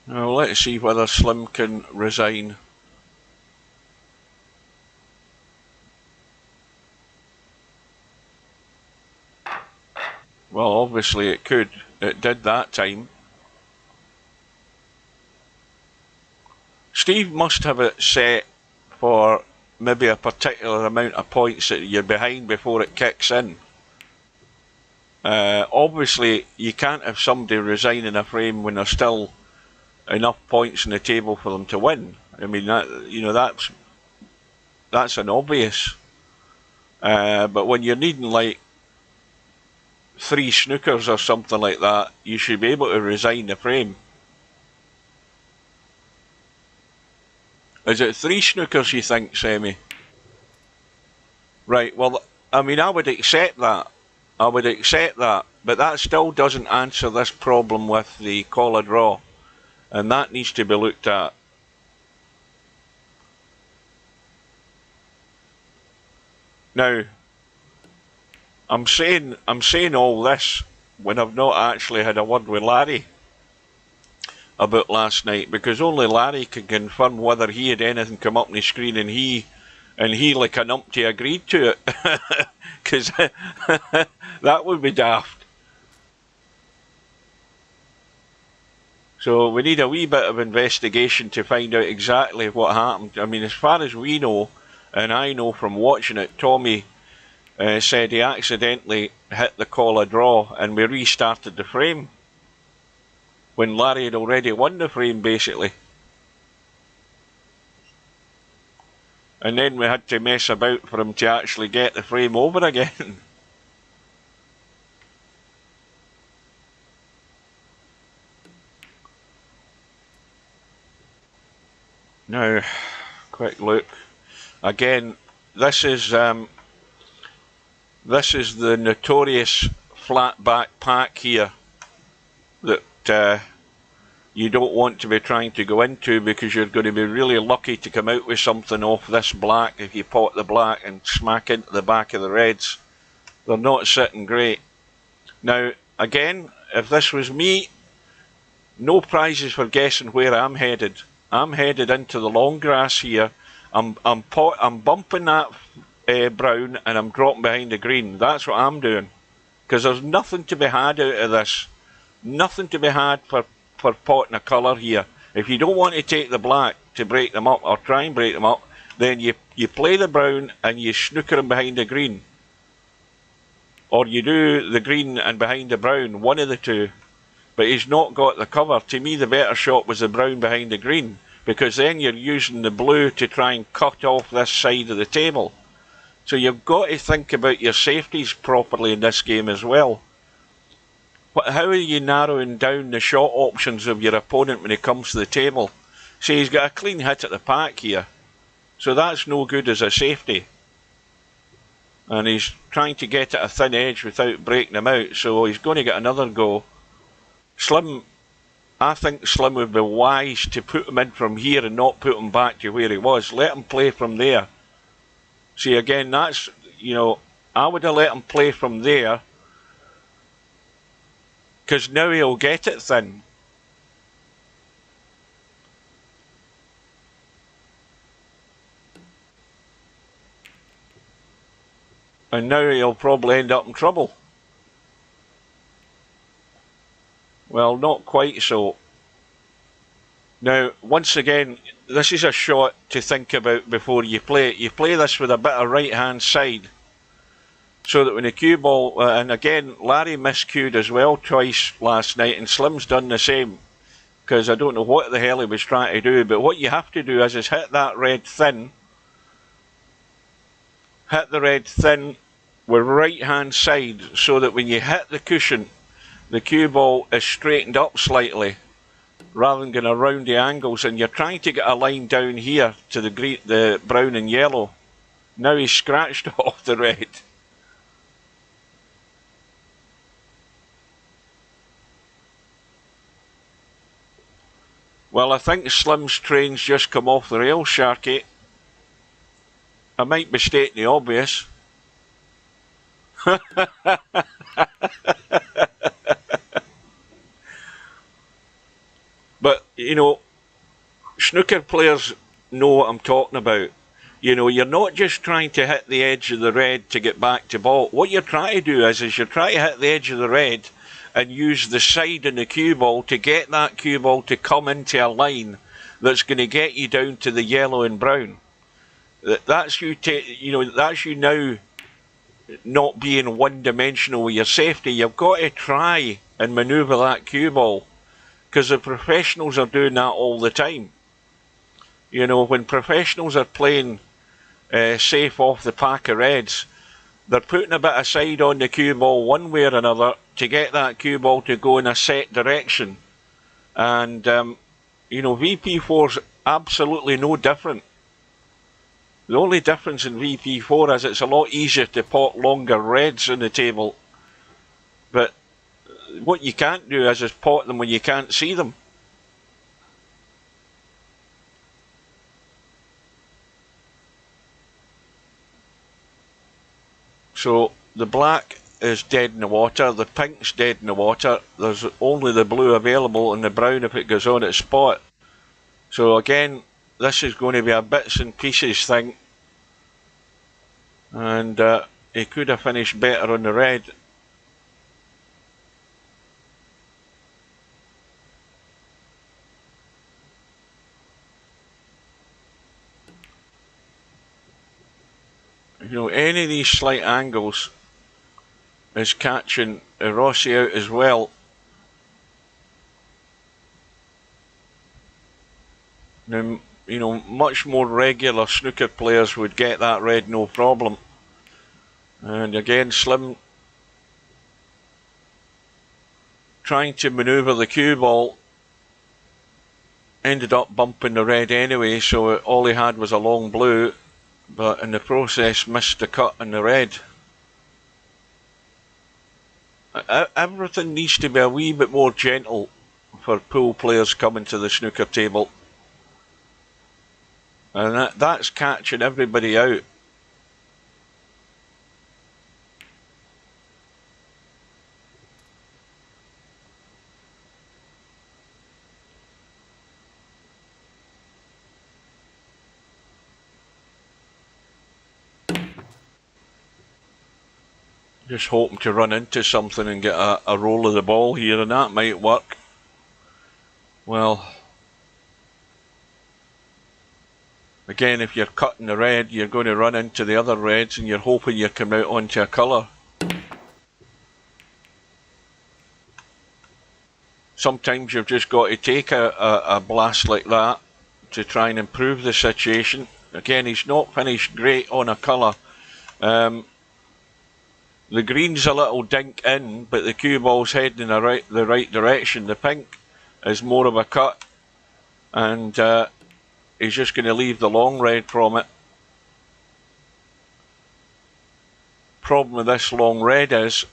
Now let's see whether Slim can resign. Well, obviously it could. It did that time. Steve must have it set for maybe a particular amount of points that you're behind before it kicks in. Obviously, you can't have somebody resigning a frame when there's still enough points in the table for them to win. I mean, that, you know, that's an obvious. But when you're needing like 3 snookers or something like that, you should be able to resign the frame. Is it 3 snookers, you think, Semi? Right, well, I mean, I would accept that. I would accept that. But that still doesn't answer this problem with the call a draw. And that needs to be looked at. Now, I'm saying all this when I've not actually had a word with Larry about last night, because only Larry can confirm whether he had anything come up on the screen and he like a numpty agreed to it, because that would be daft. So we need a wee bit of investigation to find out exactly what happened. I mean, as far as we know, and I know from watching it, Tommy said he accidentally hit the call a draw and we restarted the frame when Larry had already won the frame, basically. And then we had to mess about for him to actually get the frame over again. Now, quick look. Again, this is the notorious flat back pack here that you don't want to be trying to go into, because you're going to be really lucky to come out with something off this black if you pot the black and smack into the back of the reds. They're not sitting great. Now, again, if this was me, no prizes for guessing where I'm headed. I'm headed into the long grass here. I'm bumping that brown and I'm dropping behind the green. That's what I'm doing. Because there's nothing to be had out of this. Nothing to be had for potting a colour here. If you don't want to take the black to break them up, or try and break them up, then you play the brown and you snooker them behind the green. Or you do the green and behind the brown, one of the two. But he's not got the cover. To me, the better shot was the brown behind the green, because then you're using the blue to try and cut off this side of the table. So you've got to think about your safeties properly in this game as well. How are you narrowing down the shot options of your opponent when it comes to the table? See, he's got a clean hit at the pack here, so that's no good as a safety. And he's trying to get at a thin edge without breaking them out, so he's going to get another go. Slim, I think Slim would be wise to put him in from here and not put him back to where he was. Let him play from there. See, again, that's, you know, I would have let him play from there, because now he'll get it thin. And now he'll probably end up in trouble. Well, not quite so. Now, once again, this is a shot to think about before you play it. You play this with a bit of right-hand side, so that when the cue ball, and again, Larry miscued as well twice last night, and Slim's done the same, because I don't know what the hell he was trying to do, but what you have to do is hit that red thin, hit the red thin with right-hand side, so that when you hit the cushion, the cue ball is straightened up slightly, rather than going around the angles, and you're trying to get a line down here to the brown and yellow. Now he's scratched off the red. Well, I think Slim's train's just come off the rail, Sharky. I might be stating the obvious. But, you know, snooker players know what I'm talking about. You know, you're not just trying to hit the edge of the red to get back to ball. What you're trying to do is you're trying to hit the edge of the red and use the side in the cue ball to get that cue ball to come into a line that's going to get you down to the yellow and brown. That's you now not being one-dimensional with your safety. You've got to try and manoeuvre that cue ball, because the professionals are doing that all the time. You know, when professionals are playing safe off the pack of reds, they're putting a bit of side on the cue ball one way or another to get that cue ball to go in a set direction. And, you know, VP4's absolutely no different. The only difference in VP4 is it's a lot easier to pot longer reds on the table. But what you can't do is pot them when you can't see them. So the black is dead in the water, the pink's dead in the water, there's only the blue available and the brown if it goes on its spot. So again, this is going to be a bits and pieces thing, and he could have finished better on the red. You know, any of these slight angles is catching Irossy out as well. Now, you know, much more regular snooker players would get that red no problem. And again, Slim trying to manoeuvre the cue ball, ended up bumping the red anyway, so all he had was a long blue. but in the process missed the cut in the red. Everything needs to be a wee bit more gentle for pool players coming to the snooker table, and that's catching everybody out. Just hoping to run into something and get a roll of the ball here, and that might work. Well, again, if you're cutting the red, you're going to run into the other reds, and you're hoping you come out onto a colour. Sometimes you've just got to take a blast like that to try and improve the situation. Again, he's not finished great on a colour. The green's a little dink in, but the cue ball's heading in the right direction. The pink is more of a cut, and he's just going to leave the long red from it. Problem with this long red is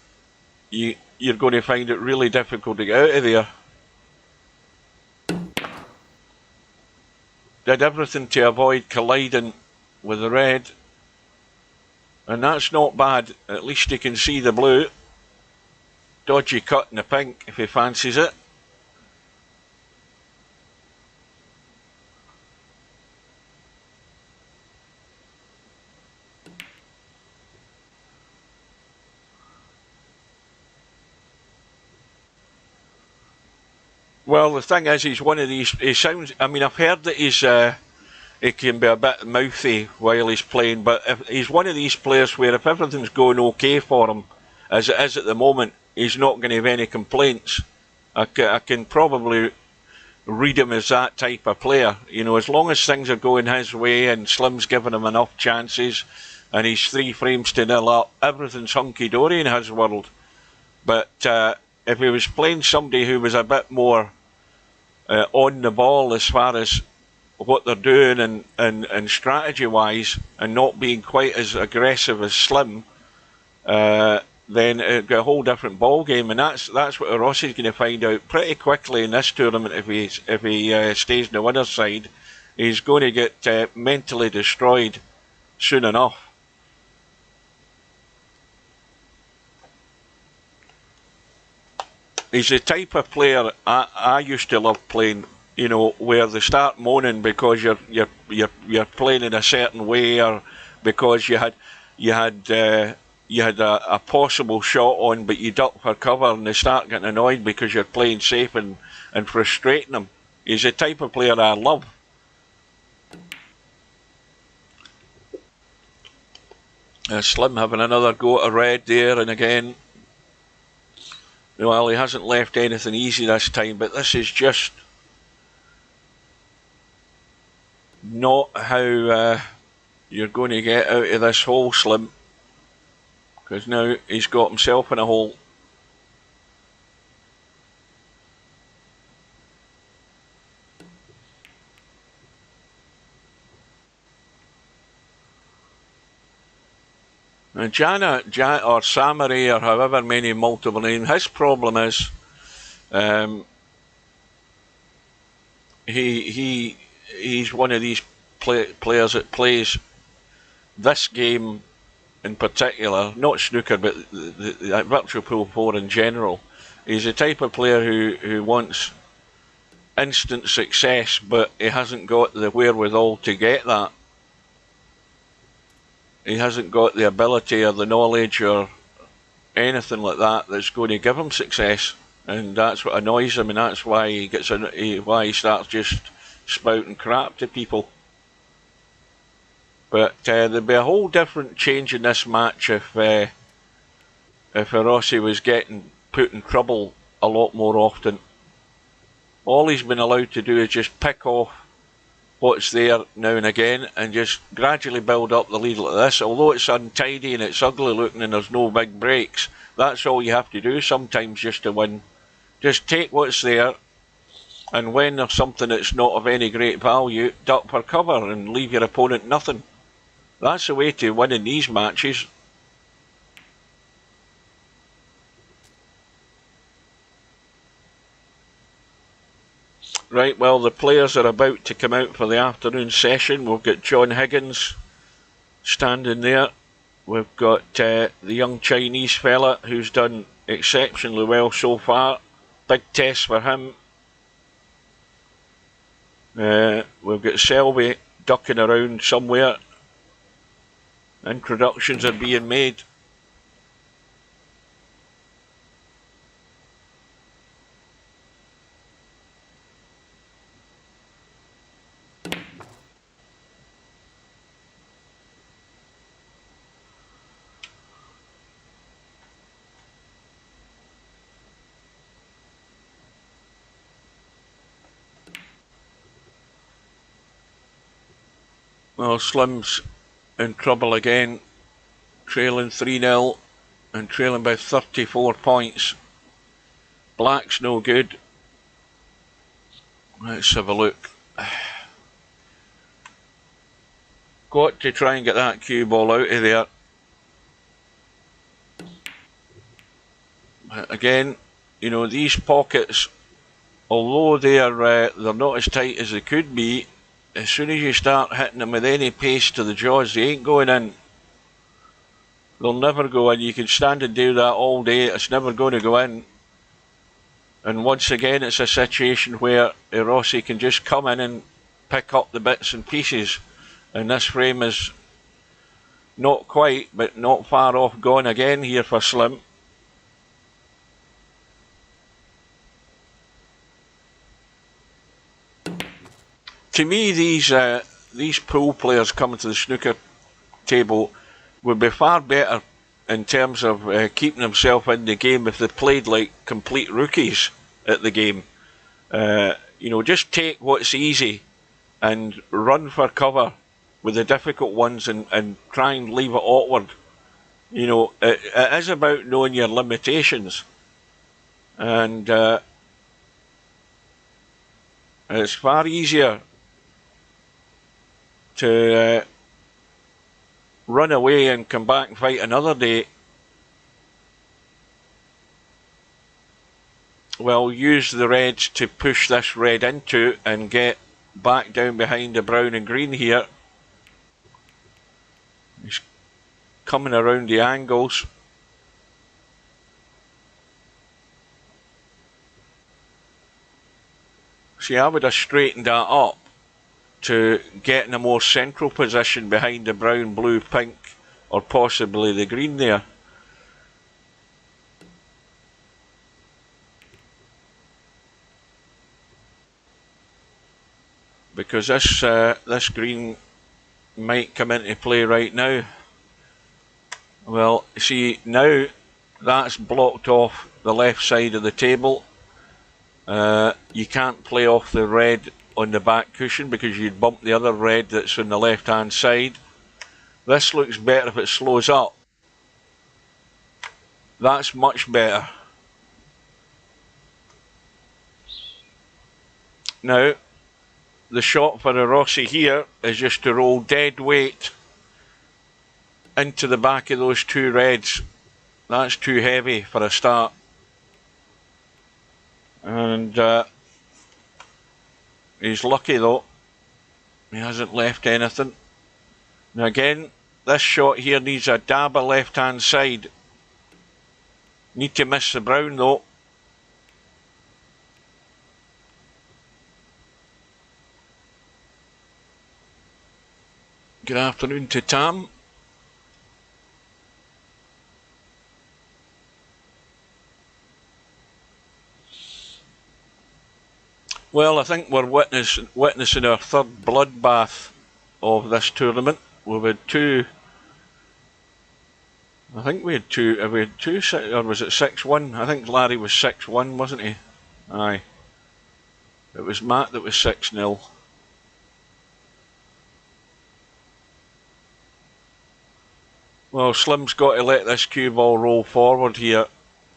you're going to find it really difficult to get out of there. Did everything to avoid colliding with the red, and that's not bad. At least he can see the blue. Dodgy cut in the pink if he fancies it. Well, the thing is, he's one of these. He sounds. I mean, I've heard that he can be a bit mouthy while he's playing, but he's one of these players where if everything's going okay for him, as it is at the moment, he's not going to have any complaints. I can probably read him as that type of player. You know, as long as things are going his way and Slim's giving him enough chances, and he's 3 frames to 0 up, everything's hunky dory in his world. But if he was playing somebody who was a bit more on the ball as far as what they're doing and strategy wise, and not being quite as aggressive as Slim, then it'd be a whole different ball game, and that's what Irossy's going to find out pretty quickly in this tournament. If he stays on the winner's side, he's going to get mentally destroyed soon enough. He's the type of player I used to love playing. You know, where they start moaning because you're playing in a certain way, or because you had a possible shot on, but you duck for cover, and they start getting annoyed because you're playing safe and frustrating them. He's the type of player I love. Slim having another go at a red there, and again, well, he hasn't left anything easy this time, but this is just not how you're going to get out of this hole, Slim, because now he's got himself in a hole. And Jana or Samari, or however many multiple names, his problem is he's one of these players that plays this game in particular, not snooker, but the virtual pool 4 in general. He's the type of player who wants instant success, but he hasn't got the wherewithal to get that. He hasn't got the ability or the knowledge or anything like that that's going to give him success, and that's what annoys him, and that's why he starts just spouting crap to people. But there'd be a whole different change in this match if Irossy was getting put in trouble a lot more often. All he's been allowed to do is just pick off what's there now and again, and just gradually build up the lead like this. Although it's untidy and it's ugly looking and there's no big breaks, that's all you have to do sometimes just to win. Just take what's there, and when there's something that's not of any great value, duck for cover and leave your opponent nothing. That's the way to win in these matches. Right, well, the players are about to come out for the afternoon session. We've got John Higgins standing there. We've got the young Chinese fella who's done exceptionally well so far. Big test for him. We've got Selby ducking around somewhere. Introductions are being made. Well, Slim's in trouble again, trailing 3-0 and trailing by 34 points. Black's no good. Let's have a look. Got to try and get that cue ball out of there. Again, you know, these pockets, although they're not as tight as they could be, as soon as you start hitting them with any pace to the jaws, they ain't going in. They'll never go in. You can stand and do that all day, it's never going to go in. And once again, it's a situation where Irossy can just come in and pick up the bits and pieces. And this frame is not quite, but not far off gone again here for Slim. To me, these pool players coming to the snooker table would be far better in terms of keeping themselves in the game if they played like complete rookies at the game. You know, just take what's easy and run for cover with the difficult ones and try and leave it awkward. You know, it is about knowing your limitations. And it's far easier to run away and come back and fight another day. Well, use the reds to push this red into and get back down behind the brown and green here. He's coming around the angles. See, I would have straightened that up to get in a more central position behind the brown, blue, pink, or possibly the green there. Because this green might come into play right now. Well, see, now that's blocked off the left side of the table. You can't play off the red on the back cushion because you'd bump the other red that's on the left hand side. This looks better if it slows up. That's much better. Now, the shot for Irossy here is just to roll dead weight into the back of those two reds. That's too heavy for a start. And he's lucky though. He hasn't left anything. Now again, this shot here needs a dab of left hand side. Need to miss the brown though. Good afternoon to Tam. Well, I think we're witnessing our third bloodbath of this tournament. We've had two. I think we had two. Have we had two, or was it 6-1? I think Larry was 6-1, wasn't he? Aye. It was Matt that was 6-0. Well, Slim's got to let this cue ball roll forward here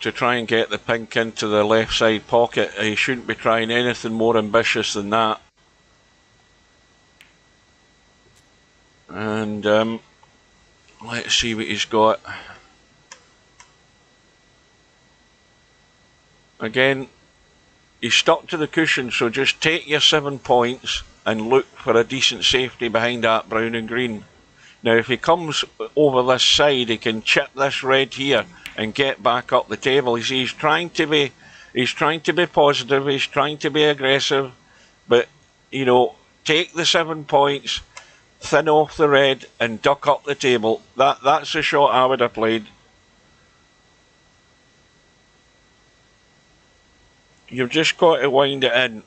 to try and get the pink into the left side pocket. He shouldn't be trying anything more ambitious than that. And Let's see what he's got. Again, he's stuck to the cushion, so just take your 7 points and look for a decent safety behind that brown and green. Now if he comes over this side, he can chip this red here and get back up the table. You see, he's trying to be positive, he's trying to be aggressive, but you know, take the 7 points, thin off the red and duck up the table. That's the shot I would have played. You've just got to wind it in.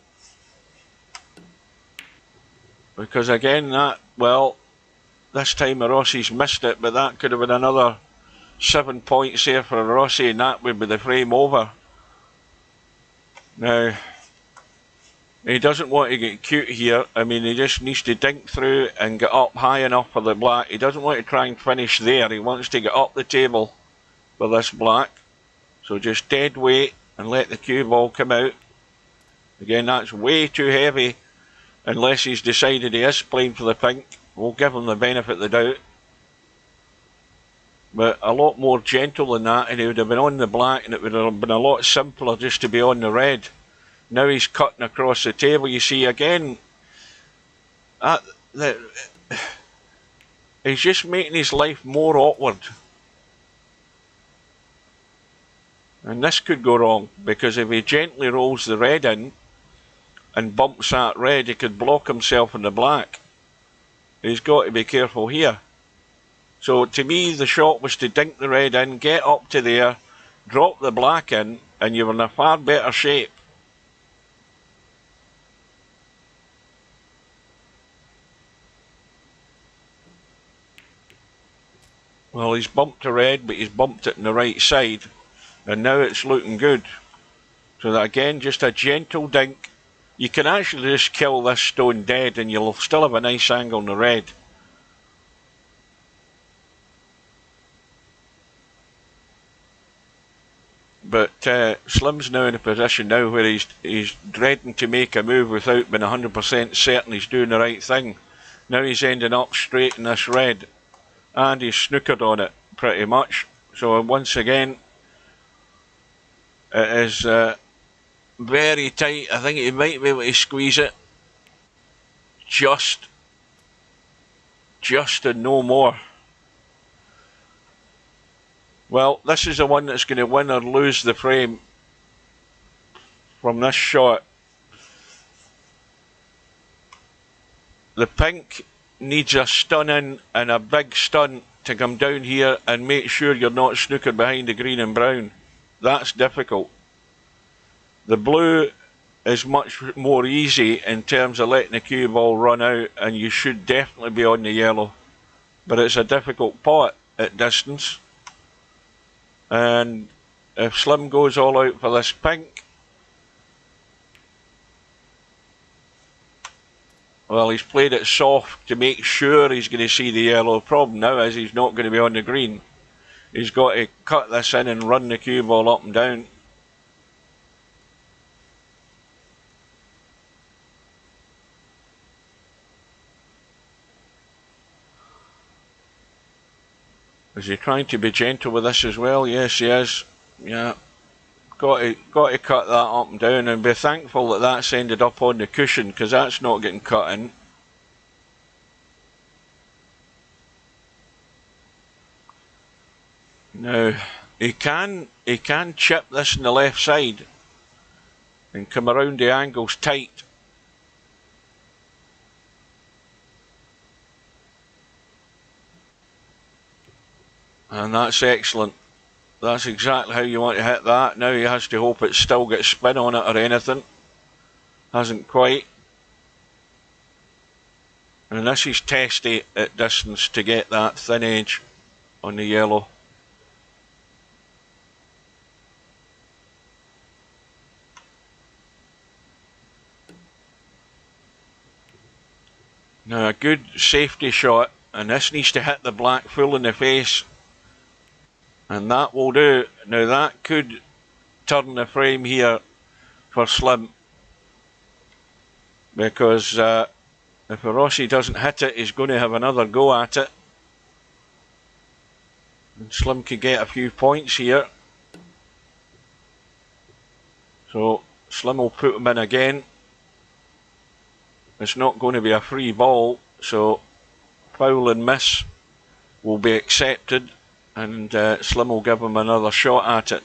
Because again, this time Irossy's missed it, but that could have been another 7 points there for Irossy, and that would be the frame over. Now, he doesn't want to get cute here. I mean, he just needs to dink through and get up high enough for the black. He doesn't want to try and finish there. He wants to get up the table for this black. So just dead weight and let the cue ball come out. Again, that's way too heavy, unless he's decided he is playing for the pink. We'll give him the benefit of the doubt. But a lot more gentle than that, and he would have been on the black, and it would have been a lot simpler just to be on the red. Now he's cutting across the table. You see, again, he's just making his life more awkward. And this could go wrong, because if he gently rolls the red in and bumps that red, he could block himself in the black. He's got to be careful here. So to me, the shot was to dink the red in, get up to there, drop the black in, and you're in a far better shape. Well, he's bumped the red, but he's bumped it on the right side. And now it's looking good. So that again, just a gentle dink. You can actually just kill this stone dead and you'll still have a nice angle on the red. But Slim's now in a position now where he's dreading to make a move without being 100% certain he's doing the right thing. Now he's ending up straight in this red. And he's snookered on it pretty much. So once again, it is very tight. I think he might be able to squeeze it. Just and no more. Well, this is the one that's going to win or lose the frame from this shot. The pink needs a stun in and a big stunt to come down here and make sure you're not snookered behind the green and brown. That's difficult. The blue is much more easy in terms of letting the cue ball run out, and you should definitely be on the yellow. But it's a difficult pot at distance. And if Slim goes all out for this pink, well, he's played it soft to make sure he's going to see the yellow. The problem now is he's not going to be on the green. He's got to cut this in and run the cue ball up and down. Is he trying to be gentle with this as well? Yes, he is. Yeah. Got to cut that up and down, and be thankful that that's ended up on the cushion, because that's not getting cut in. Now he can chip this on the left side and come around the angles tight. And that's excellent. That's exactly how you want to hit that. Now he has to hope it still gets spin on it or anything. Hasn't quite. And this is testy at distance to get that thin edge on the yellow. Now a good safety shot, and this needs to hit the black full in the face. And that will do. Now that could turn the frame here for Slim, because if Irossy doesn't hit it, he's going to have another go at it. And Slim could get a few points here. So Slim will put him in again. It's not going to be a free ball, so foul and miss will be accepted, and Slim will give him another shot at it.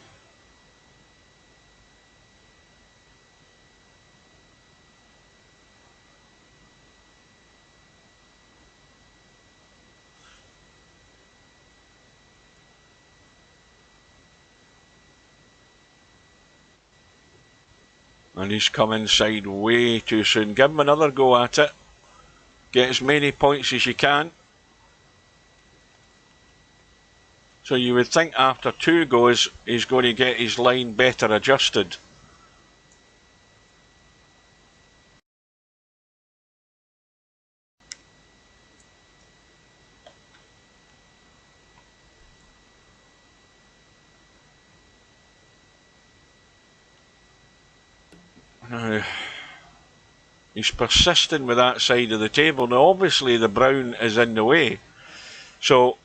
And he's come inside way too soon. Give him another go at it. Get as many points as you can. So you would think after 2 goes, he's going to get his line better adjusted. Now, he's persisting with that side of the table. Now obviously the brown is in the way. So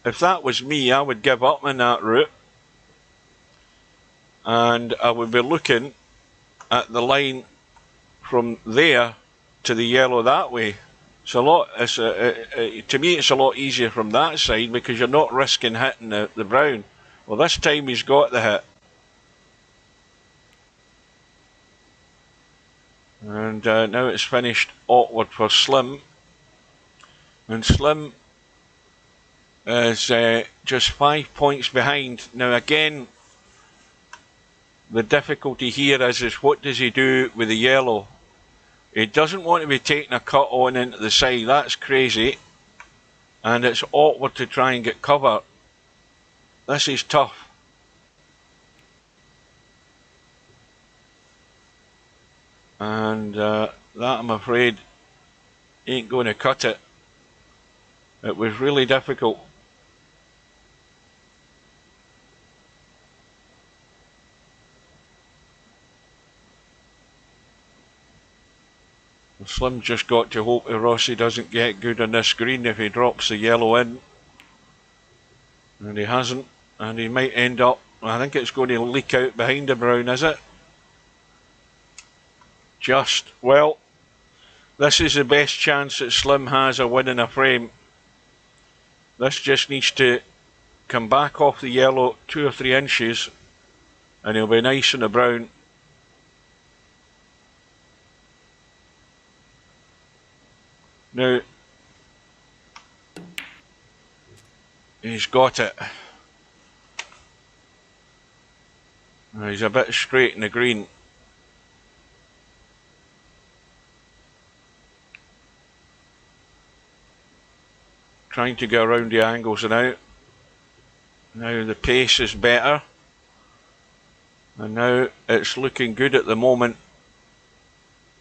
if that was me, I would give up on that route. And I would be looking at the line from there to the yellow that way. It's a lot. To me, it's a lot easier from that side because you're not risking hitting the brown. Well, this time he's got the hit. And now it's finished awkward for Slim. And Slim is just 5 points behind. Now again, the difficulty here is what does he do with the yellow? He doesn't want to be taking a cut on into the side. That's crazy. And it's awkward to try and get cover. This is tough. And that, I'm afraid, ain't going to cut it. It was really difficult. Slim just got to hope Irossy doesn't get good on this green if he drops the yellow in. And he hasn't. And he might end up, I think it's going to leak out behind the brown, is it? Just, well, this is the best chance that Slim has of winning a frame. This just needs to come back off the yellow 2 or 3 inches and he'll be nice in the brown. Now, he's got it. Now he's a bit straight in the green. Trying to go around the angles now. Now the pace is better. And now it's looking good at the moment.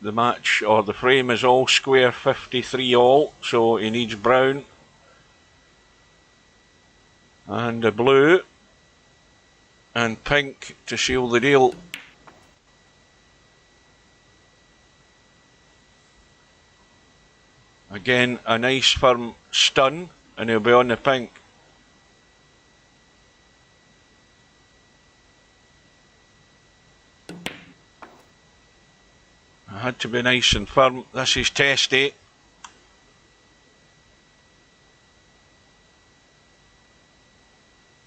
The match, or the frame, is all square 53 all, so he needs brown and a blue and pink to seal the deal. Again, a nice firm stun and he'll be on the pink. I had to be nice and firm. This is testy.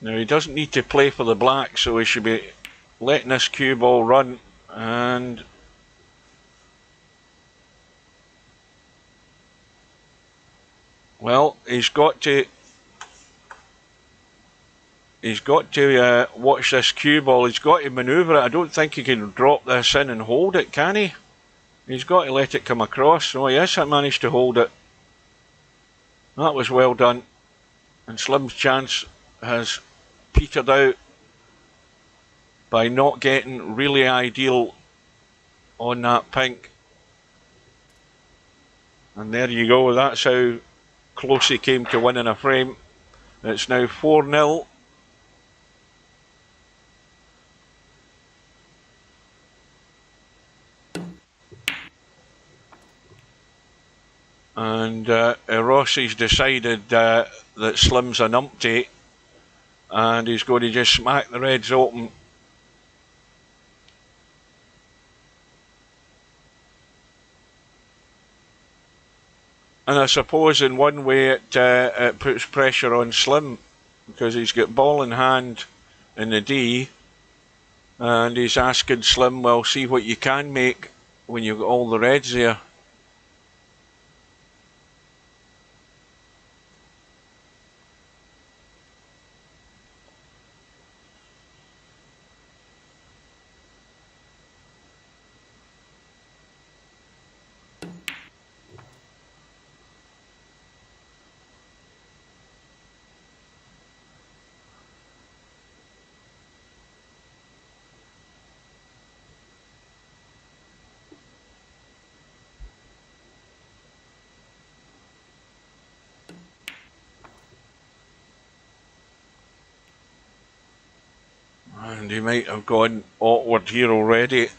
Now he doesn't need to play for the black, so he should be letting this cue ball run. And well, he's got to watch this cue ball. He's got to manoeuvre it. I don't think he can drop this in and hold it, can he? He's got to let it come across. Oh yes, I managed to hold it. That was well done. And Slim's chance has petered out by not getting really ideal on that pink. And there you go, that's how close he came to winning a frame. It's now 4-0. And Irossy's decided that Slim's a numpty and he's going to just smack the reds open. And I suppose in one way it puts pressure on Slim, because he's got ball in hand in the D, and he's asking Slim, well, see what you can make when you've got all the reds there. And he might have gone awkward here already.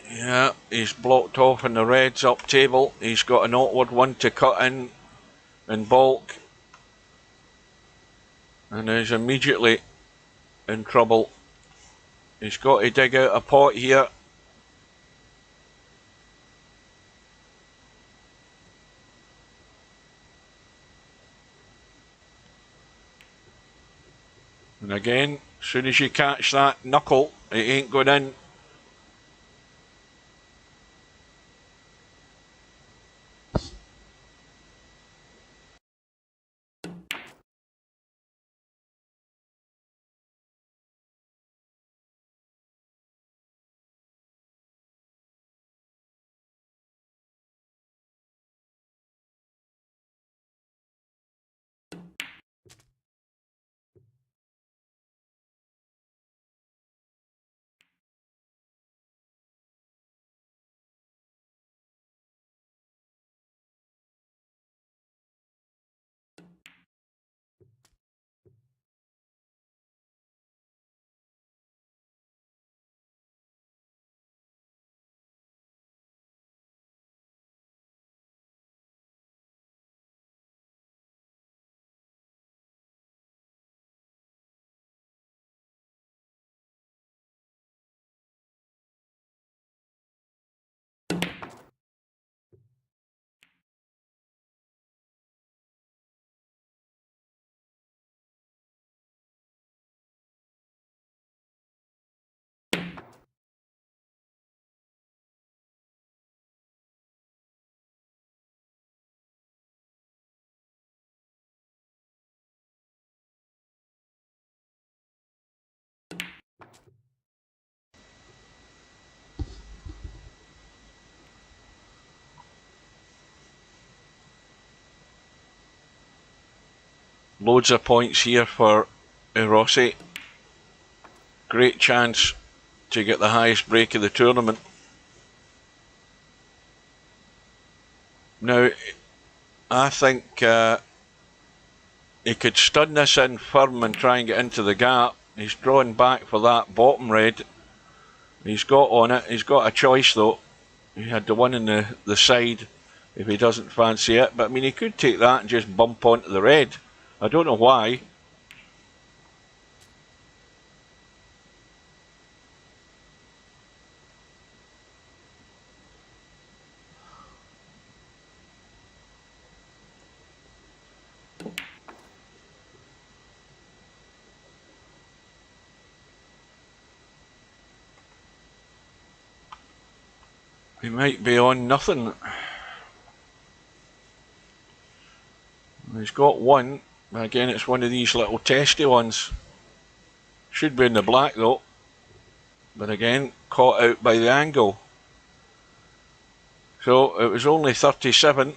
Yeah, he's blocked off in the reds up table. He's got an awkward one to cut in bulk. And is immediately in trouble. He's got to dig out a pot here. And again, as soon as you catch that knuckle, it ain't going in. Loads of points here for Irossy. Great chance to get the highest break of the tournament. Now, I think he could stun this in firm and try and get into the gap. He's drawing back for that bottom red. He's got on it. He's got a choice though. He had the one in the side if he doesn't fancy it. But I mean, he could take that and just bump onto the red. I don't know why. He might be on nothing. He's got one. Again, it's one of these little testy ones. Should be in the black though. But again, caught out by the angle. So it was only 37.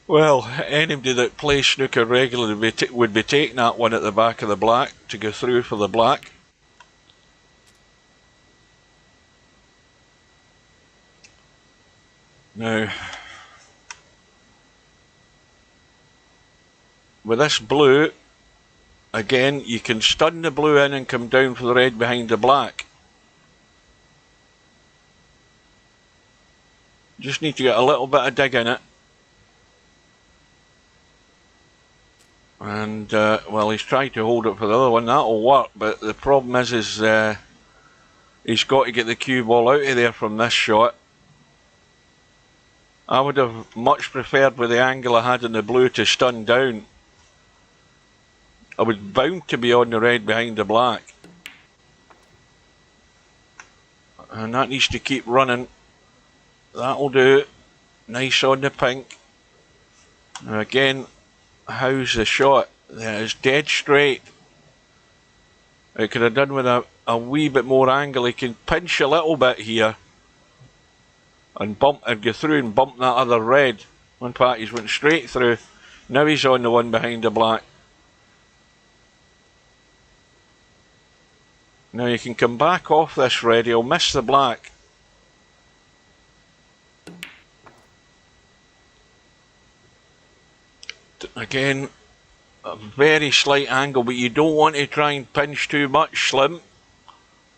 Well, anybody that plays snooker regularly would be taking that one at the back of the black to go through for the black. Now, with this blue, again, you can stun the blue in and come down for the red behind the black. Just need to get a little bit of dig in it. And, well, he's tried to hold it for the other one. That'll work, but the problem is he's got to get the cue ball out of there from this shot. I would have much preferred with the angle I had in the blue to stun down. I was bound to be on the red behind the black. And that needs to keep running. That'll do. Nice on the pink. Now again, how's the shot? It's dead straight. It could have done with a wee bit more angle. He can pinch a little bit here and bump and go through and bump that other red. One part he's went straight through. Now he's on the one behind the black. Now you can come back off this red. He'll miss the black. Again, a very slight angle, but you don't want to try and pinch too much, Slim,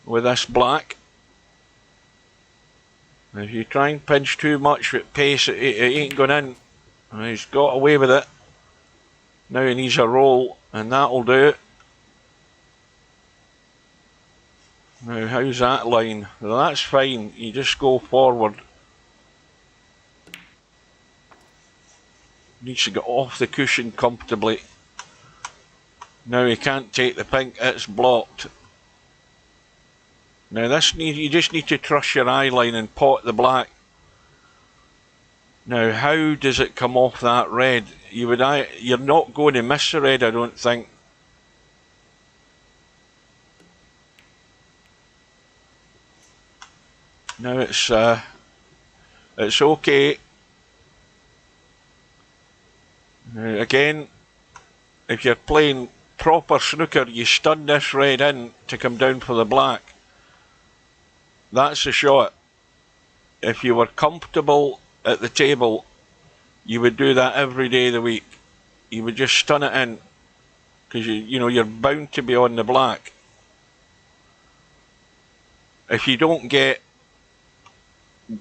with this black. If you try and pinch too much with pace, it ain't going in. He's got away with it. Now he needs a roll, and that'll do it. Now, how's that line? Well, that's fine. You just go forward. Needs to get off the cushion comfortably. Now he can't take the pink, it's blocked. Now this you just need to trust your eye line and pot the black. Now how does it come off that red? You're not going to miss the red, I don't think. Now it's okay. Now again, if you're playing proper snooker, you stun this red in to come down for the black. That's the shot. If you were comfortable at the table, you would do that every day of the week. You would just stun it in, because you're bound to be on the black. If you don't get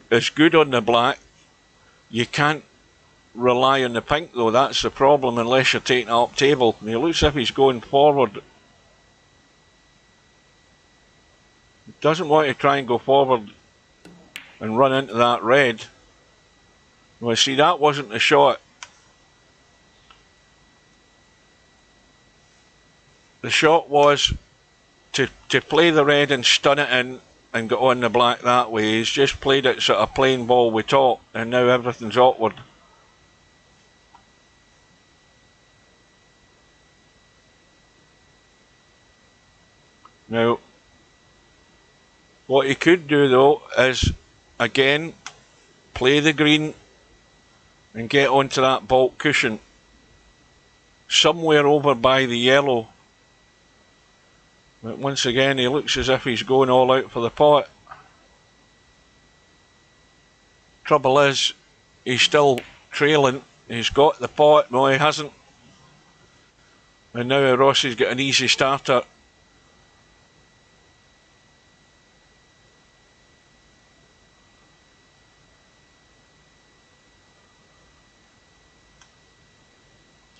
as good on the black, you can't rely on the pink though. That's the problem, unless you're taking it up table. He looks as if he's going forward. He doesn't want to try and go forward and run into that red. Well, see, that wasn't the shot. The shot was to play the red and stun it in and get on the black that way. He's just played it sort of plain ball with top, and now everything's awkward. Now, what he could do though is, again, play the green and get onto that baulk cushion somewhere over by the yellow. But once again, he looks as if he's going all out for the pot. Trouble is, he's still trailing. He's got the pot. No, he hasn't. And now Irossy's got an easy starter.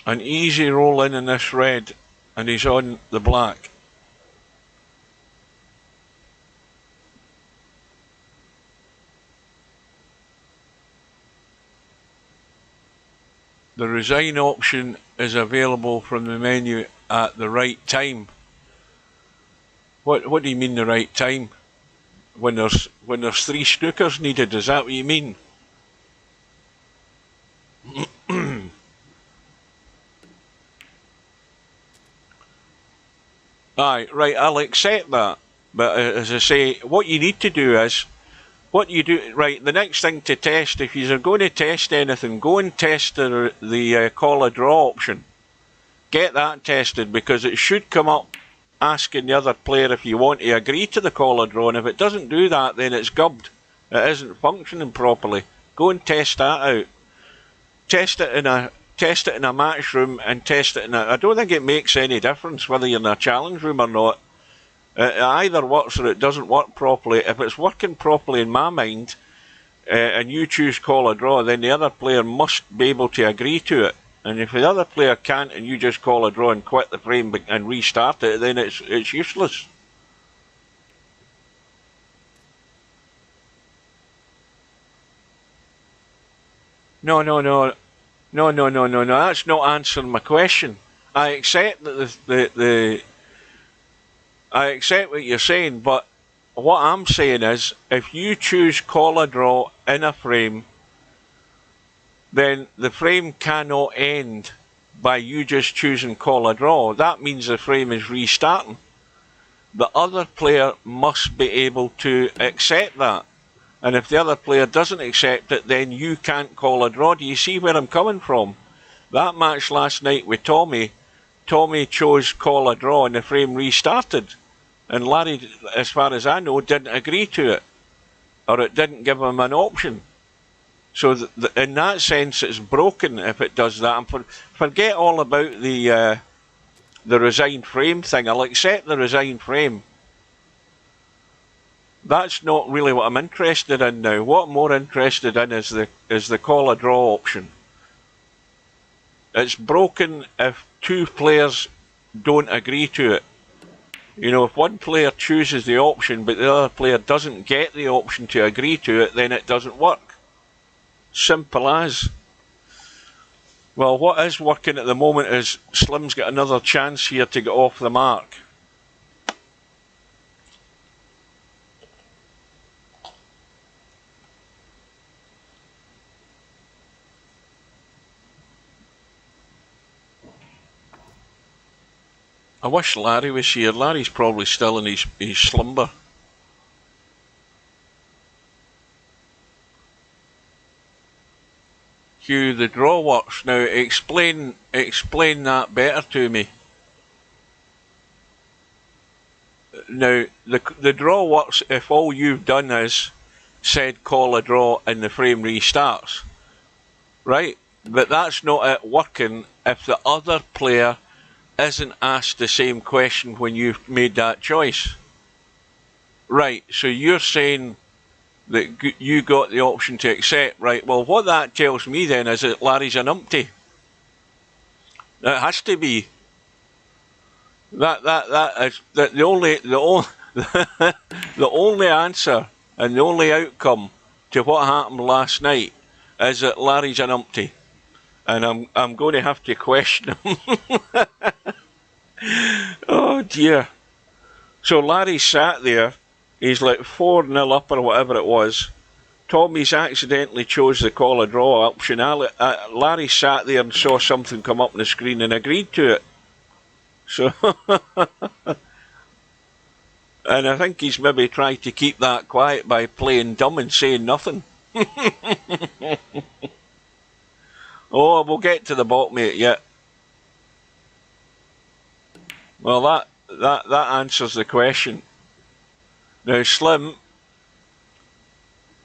An easy roll in this red, and he's on the black. The resign option is available from the menu at the right time. What do you mean the right time? When there's 3 snookers needed, is that what you mean? Aye, right, I'll accept that. But as I say, what you need to do is, right, the next thing to test, if you're going to test anything, go and test the call a draw option. Get that tested, because it should come up asking the other player if you want to agree to the call a draw, and if it doesn't do that, then it's gubbed. It isn't functioning properly. Go and test that out. Test test it in a match room and test it in a... I don't think it makes any difference whether you're in a challenge room or not. It either works or it doesn't work properly. If it's working properly in my mind, and you choose call a draw, then the other player must be able to agree to it. And if the other player can't and you just call a draw and quit the frame and restart it, then it's useless. No, that's not answering my question. I accept that I accept what you're saying, but what I'm saying is, if you choose call a draw in a frame, then the frame cannot end by you just choosing call a draw. That means the frame is restarting. The other player must be able to accept that. And if the other player doesn't accept it, then you can't call a draw. Do you see where I'm coming from? That match last night with Tommy chose call a draw and the frame restarted. And Larry, as far as I know, didn't agree to it. Or it didn't give him an option. So in that sense, it's broken if it does that. And forget all about the resigned frame thing. I'll accept the resigned frame. That's not really what I'm interested in now. What I'm more interested in is the call a draw option. It's broken if two players don't agree to it. You know, if one player chooses the option but the other player doesn't get the option to agree to it, then it doesn't work. Simple as. Well, what is working at the moment is Slim's got another chance here to get off the mark. I wish Larry was here. Larry's probably still in his slumber. Hugh, the draw works. Now explain that better to me. Now the draw works if all you've done is said call a draw and the frame restarts. Right? But that's not it working if the other player isn't asked the same question when you've made that choice. Right, so you're saying that you got the option to accept, right? Well, what that tells me then is that Larry's an umpty. It has to be. That is the only the only answer and the only outcome to what happened last night is that Larry's an umpty. And I'm going to have to question him. Oh dear. So Larry sat there. He's like 4-0 up or whatever it was. Tommy's accidentally chose the call a draw option. Larry sat there and saw something come up on the screen and agreed to it. So, and I think he's maybe tried to keep that quiet by playing dumb and saying nothing. Oh, we'll get to the bottom of it yet. Well, that answers the question. Now, Slim,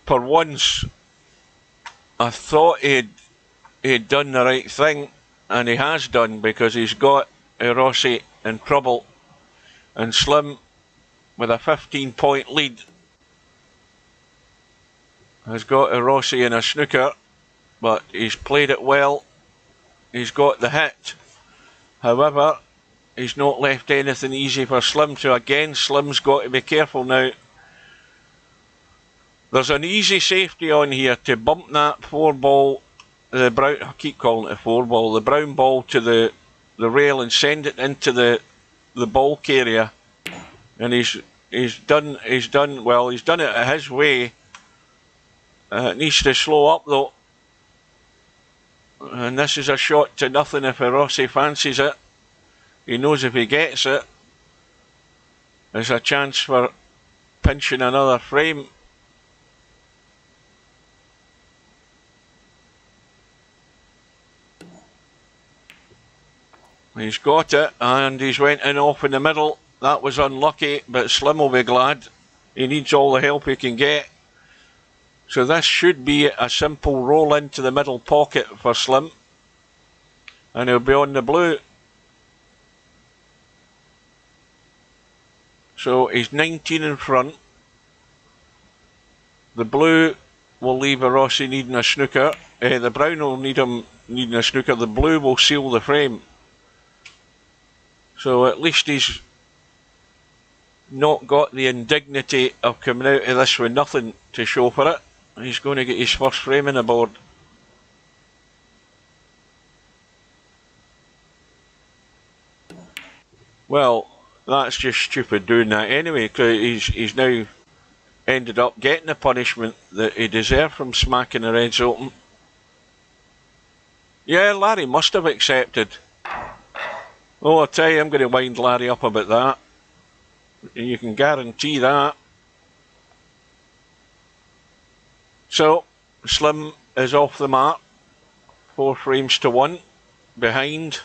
for once, I thought he'd done the right thing, and he has done, because he's got Irossy in trouble, and Slim, with a 15-point lead, has got Irossy in a snooker. But he's played it well. He's got the hit. However, he's not left anything easy for Slim. So again, Slim's got to be careful now. There's an easy safety on here to bump that 4-ball, the brown. I keep calling it a 4-ball. The brown ball to the rail and send it into the bulk area. And he's done it his way. It needs to slow up though. And this is a shot to nothing if Irossy fancies it. He knows if he gets it, there's a chance for pinching another frame. He's got it, and he's went in off in the middle. That was unlucky, but Slim will be glad. He needs all the help he can get. So this should be a simple roll into the middle pocket for Slim. and he'll be on the blue. So he's 19 in front. The blue will leave Irossy needing a snooker. The brown will need him needing a snooker. The blue will seal the frame. So at least he's not got the indignity of coming out of this with nothing to show for it. He's going to get his first frame in the board. Well, that's just stupid doing that anyway, because he's now ended up getting the punishment that he deserved from smacking the reds open. Yeah, Larry must have accepted. Oh, I tell you, I'm going to wind Larry up about that. You can guarantee that. So, Slim is off the mark. 4 frames to 1 behind.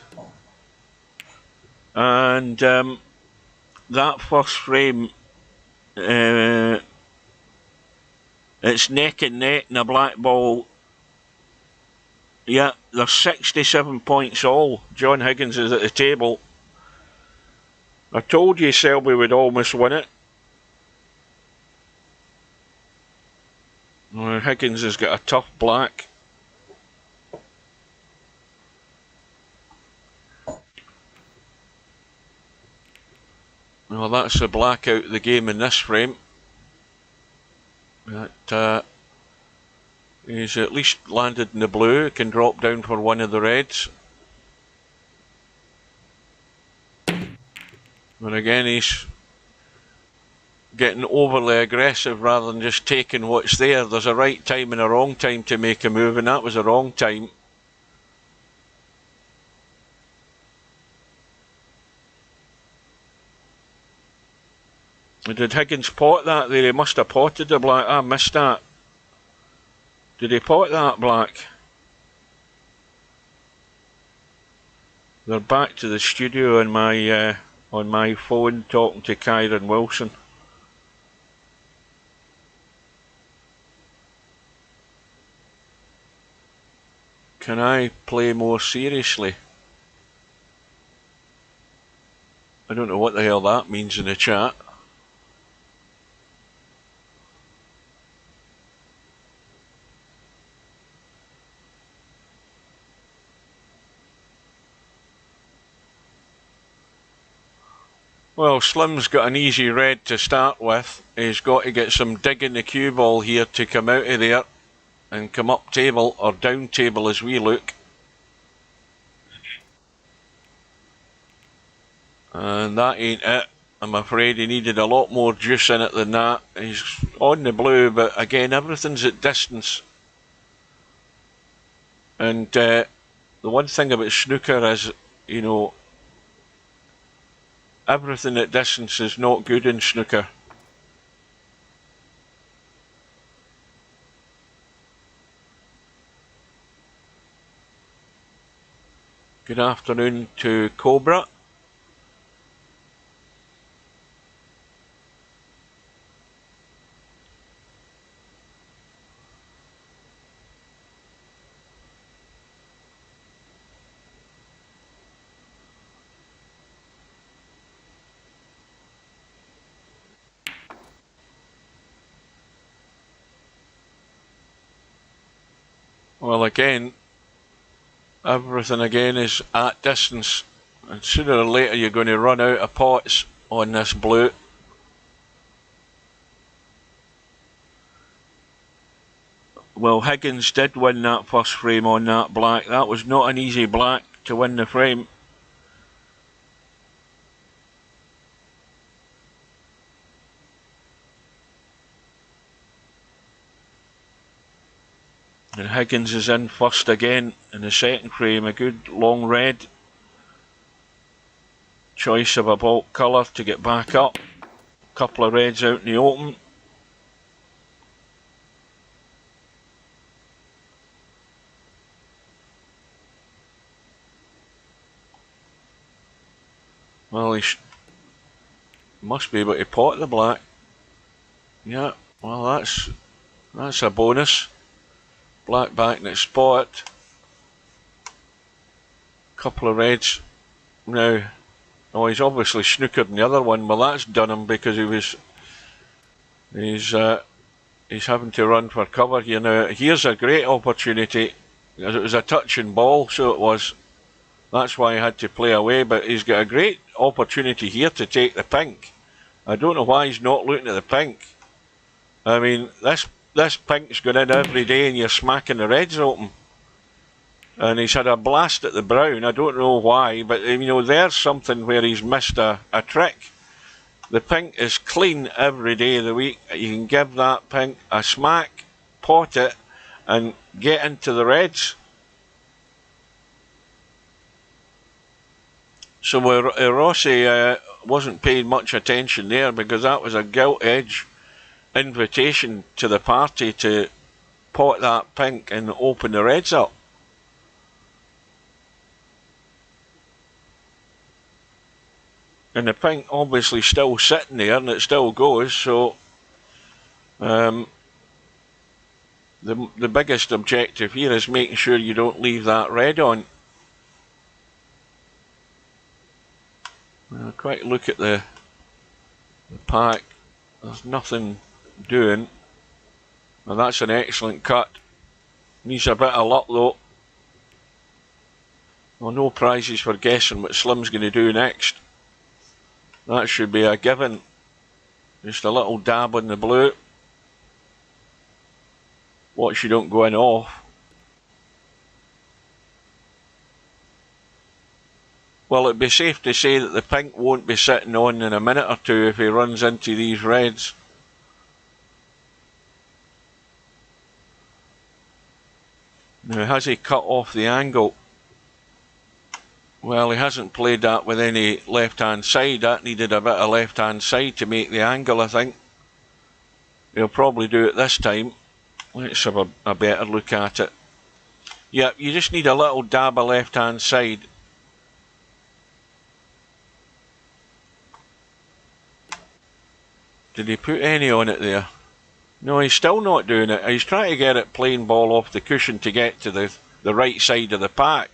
And that first frame, it's neck and neck in a black ball. Yeah, there's 67 points all. John Higgins is at the table. I told you Selby would almost win it. Higgins has got a tough black. Well, that's the black out of the game in this frame. That he's at least landed in the blue. Can drop down for one of the reds. But again, he's getting overly aggressive rather than just taking what's there. There's a right time and a wrong time to make a move, and that was a wrong time. Did Higgins pot that there? He must have potted the black. I missed that. Did he pot that black? They're back to the studio on my phone talking to Kyron Wilson. Can I play more seriously? I don't know what the hell that means in the chat. Well, Slim's got an easy red to start with. He's got to get some dig in the cue ball here to come out of there and come up table or down table as we look. And that ain't it. I'm afraid he needed a lot more juice in it than that. He's on the blue, but again, everything's at distance. And the one thing about snooker is, you know, everything at distance is not good in snooker. Good afternoon to Cobra. Well, again, everything again is at distance, and sooner or later you're going to run out of pots on this blue. Well, Higgins did win that first frame on that black. That was not an easy black to win the frame. And Higgins is in first again in the second frame. A good long red. Choice of a bulk colour to get back up. Couple of reds out in the open. Well, he must be able to pot the black. Yeah, well that's a bonus. Black back in its spot. couple of reds now. Oh, he's obviously snookered in the other one. Well, that's done him because he's having to run for cover here now. Here's a great opportunity. It was a touching ball, so it was. That's why he had to play away, but he's got a great opportunity here to take the pink. I don't know why he's not looking at the pink. I mean, this pink's going in every day and you're smacking the reds open. And he's had a blast at the brown. I don't know why, but you know, there's something where he's missed a trick. The pink is clean every day of the week. You can give that pink a smack, pot it, and get into the reds. So Irossy wasn't paying much attention there because that was a gilt edge invitation to the party to pot that pink and open the reds up. And the pink obviously still sitting there and it still goes, so the biggest objective here is making sure you don't leave that red on. Quite look at the pack, there's nothing doing. Well, that's an excellent cut. Needs a bit of luck though. Well, no prizes for guessing what Slim's going to do next. That should be a given. Just a little dab on the blue. Watch you don't go in off. Well, it'd be safe to say that the pink won't be sitting on in a minute or two if he runs into these reds. Now, has he cut off the angle? Well, he hasn't played that with any left-hand side. That needed a bit of left-hand side to make the angle, I think. He'll probably do it this time. Let's have a better look at it. Yeah, you just need a little dab of left-hand side. Did he put any on it there? No, he's still not doing it. He's trying to get it plain ball off the cushion to get to the right side of the pack.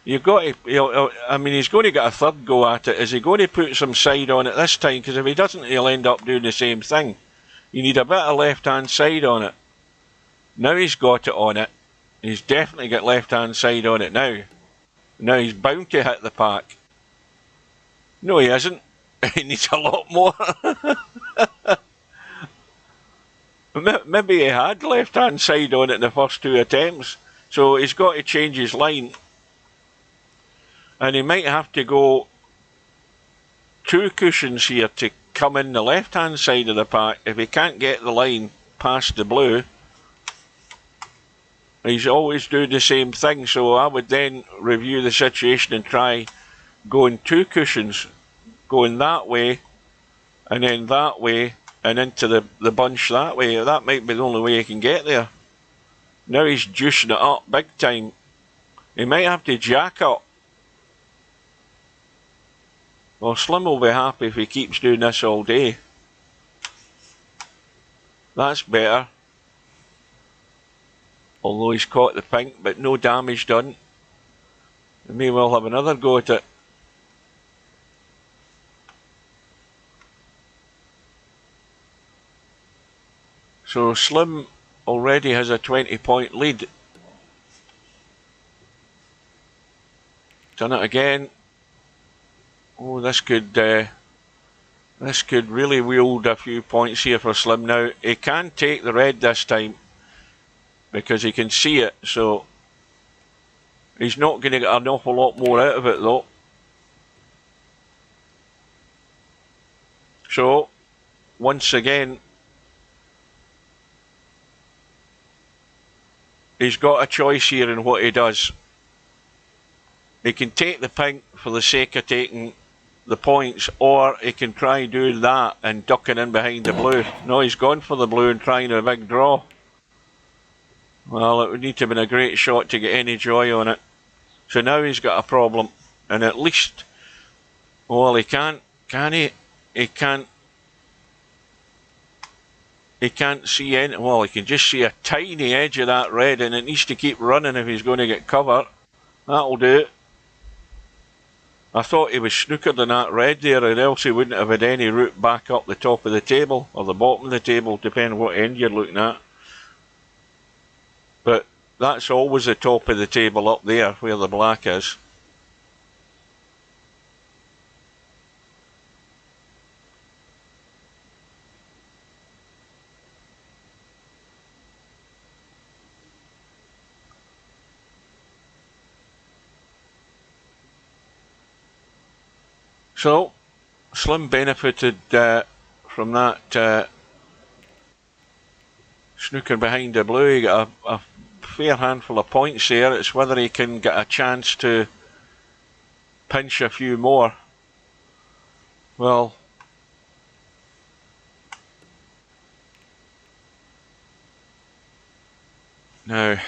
You've got to, I mean, he's going to get a third go at it. Is he going to put some side on it this time? Because if he doesn't, he'll end up doing the same thing. You need a bit of left-hand side on it. Now he's got it on it. He's definitely got left-hand side on it now. Now he's bound to hit the pack. No, he isn't. He needs a lot more. Maybe he had left-hand side on it in the first two attempts. So he's got to change his line. And he might have to go 2 cushions here to come in the left-hand side of the pack. If he can't get the line past the blue, he's always doing the same thing. So I would then review the situation and try going 2 cushions, going that way, and then that way, and into the bunch that way. That might be the only way he can get there. Now he's juicing it up big time. He might have to jack up. Well, Slim will be happy if he keeps doing this all day. That's better. Although he's caught the pink, but no damage done. He may well have another go at it. So Slim already has a 20-point lead. Done it again. Oh, this could really wield a few points here for Slim now. He can take the red this time because he can see it, so he's not going to get an awful lot more out of it though. So, once again, he's got a choice here in what he does. He can take the pink for the sake of taking the points, or he can try doing that and ducking in behind the blue. No, he's gone for the blue and trying a big draw. Well, it would need to have been a great shot to get any joy on it. So now he's got a problem, and at least, well, he can't, can he? He can't see any, well, he can just see a tiny edge of that red, and it needs to keep running if he's going to get cover. That'll do it. I thought he was snookered in that red there, or else he wouldn't have had any route back up the top of the table, or the bottom of the table, depending what end you're looking at. But that's always the top of the table up there, where the black is. So, Slim benefited from that snooker behind the blue. He got a fair handful of points there. It's whether he can get a chance to pinch a few more. Well, now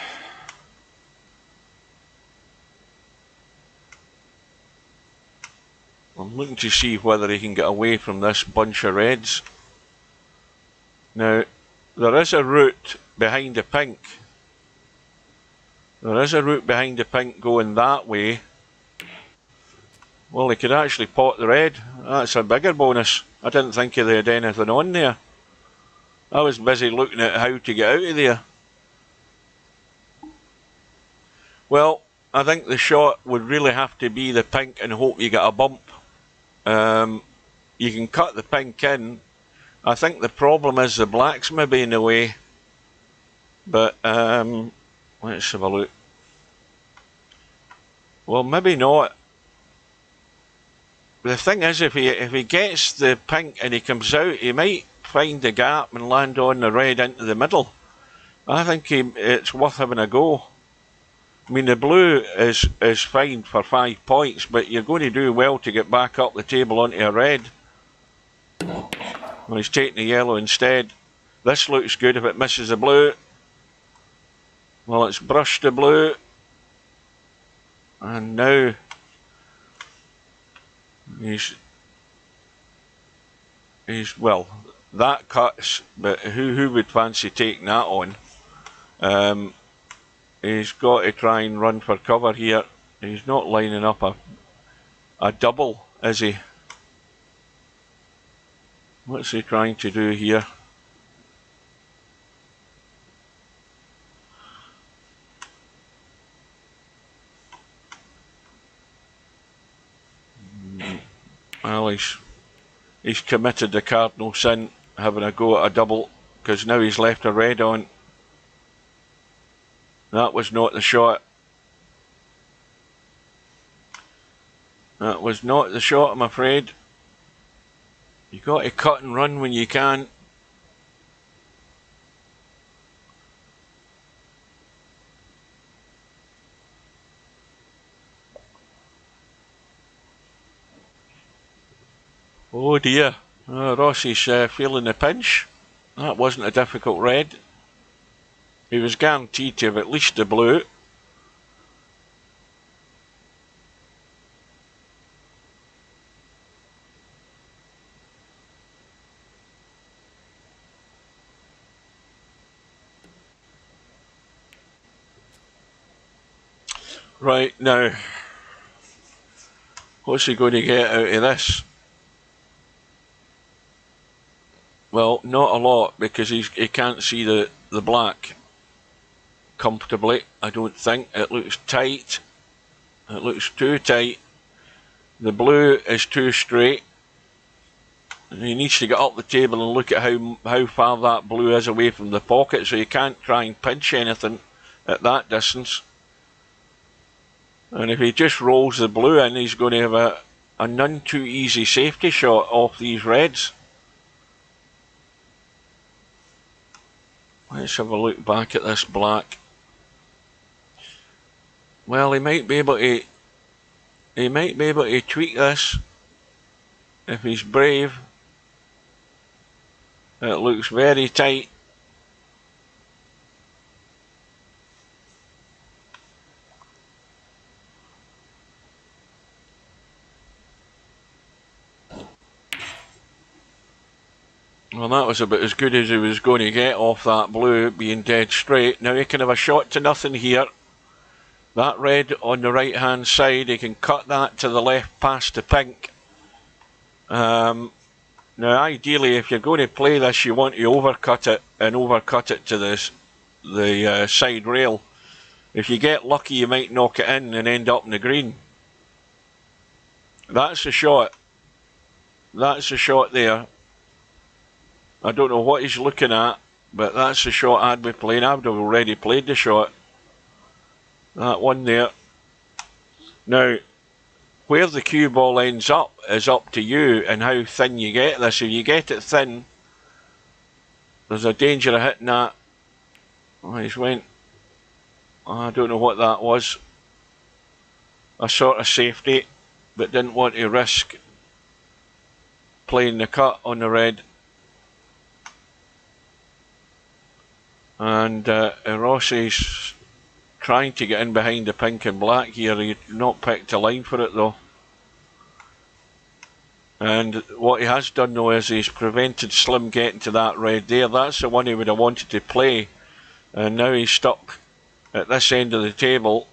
I'm looking to see whether he can get away from this bunch of reds. Now, there is a route behind the pink. There is a route behind the pink going that way. Well, he could actually pot the red. That's a bigger bonus. I didn't think they had anything on there. I was busy looking at how to get out of there. Well, I think the shot would really have to be the pink and hope you get a bump. You can cut the pink in. I think the problem is the black's maybe in the way. But let's have a look. Well, maybe not. The thing is, if he gets the pink and he comes out, he might find the gap and land on the red into the middle. I think it's worth having a go. I mean, the blue is fine for 5 points, but you're going to do well to get back up the table onto a red. Well, he's taking the yellow instead. This looks good if it misses the blue. Well, it's brushed the blue. And now he's well, that cuts, but who would fancy taking that on? He's got to try and run for cover here. He's not lining up a double, is he? What's he trying to do here? Well, he's committed the cardinal sin, having a go at a double, because now he's left a red on. That was not the shot. That was not the shot, I'm afraid. You got to cut and run when you can. Oh dear, Rossi's feeling the pinch. That wasn't a difficult red. He was guaranteed to have at least the blue. Right, now, what's he going to get out of this? Well, not a lot, because he can't see the black comfortably, I don't think. It looks tight. It looks too tight. The blue is too straight. He needs to get up the table and look at how far that blue is away from the pocket, so you can't try and pinch anything at that distance. And if he just rolls the blue in, he's going to have a none too easy safety shot off these reds. Let's have a look back at this black. Well, he might be able to tweak this if he's brave. It looks very tight. Well, that was about as good as he was going to get off that blue, being dead straight. Now he can have a shot to nothing here. That red on the right hand side, he can cut that to the left past the pink. Now ideally, if you're going to play this, you want to overcut it and overcut it to the side rail. If you get lucky, you might knock it in and end up in the green. That's the shot. That's the shot there. I don't know what he's looking at, but that's the shot I'd be playing. I would have already played the shot. That one there. Now, where the cue ball ends up is up to you and how thin you get this. If you get it thin, there's a danger of hitting that. Oh, he's went. I don't know what that was. A sort of safety, but didn't want to risk playing the cut on the red. And Irossy's trying to get in behind the pink and black here. He's not picked a line for it though. And what he has done though is he's prevented Slim getting to that red there. That's the one he would have wanted to play. And now he's stuck at this end of the table.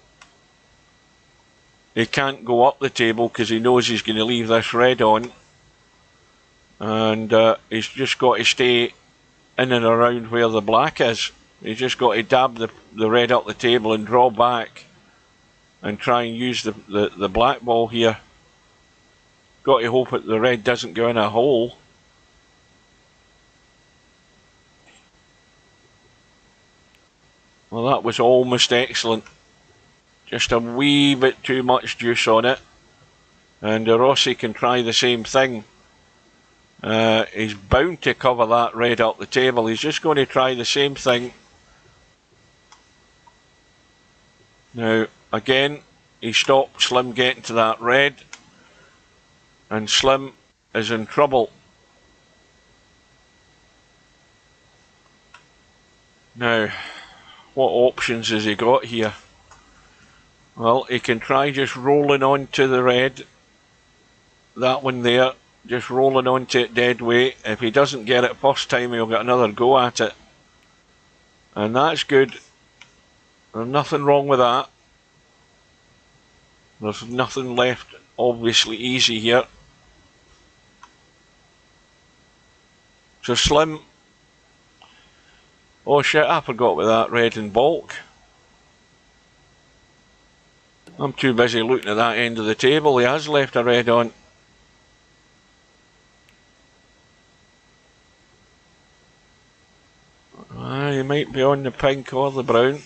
He can't go up the table because he knows he's going to leave this red on. And he's just got to stay in and around where the black is. He's just got to dab the red up the table and draw back and try and use the black ball here. Got to hope that the red doesn't go in a hole. Well, that was almost excellent. Just a wee bit too much juice on it. And Irossy can try the same thing. He's bound to cover that red up the table. He's just going to try the same thing. Now, again, he stopped Slim getting to that red. And Slim is in trouble. Now, what options has he got here? Well, he can try just rolling onto the red. That one there, just rolling onto it dead weight. If he doesn't get it first time, he'll get another go at it. And that's good. There's nothing wrong with that. There's nothing left obviously easy here. So Slim... Oh shit, I forgot about that red in bulk. I'm too busy looking at that end of the table. He has left a red on. He might be on the pink or the brown.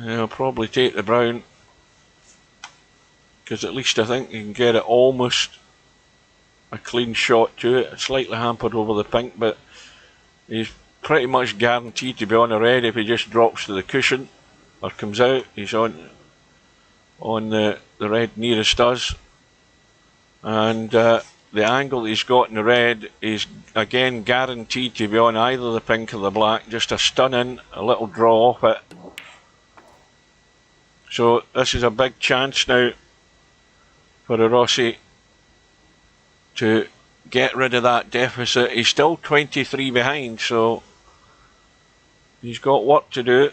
I'll probably take the brown. Because at least I think you can get it almost a clean shot to it. It's slightly hampered over the pink, but he's pretty much guaranteed to be on the red if he just drops to the cushion or comes out. He's on the red nearest us. And the angle that he's got in the red is again guaranteed to be on either the pink or the black. Just a stun in, a little draw off it. So this is a big chance now for Irossy to get rid of that deficit. He's still 23 behind, so he's got work to do.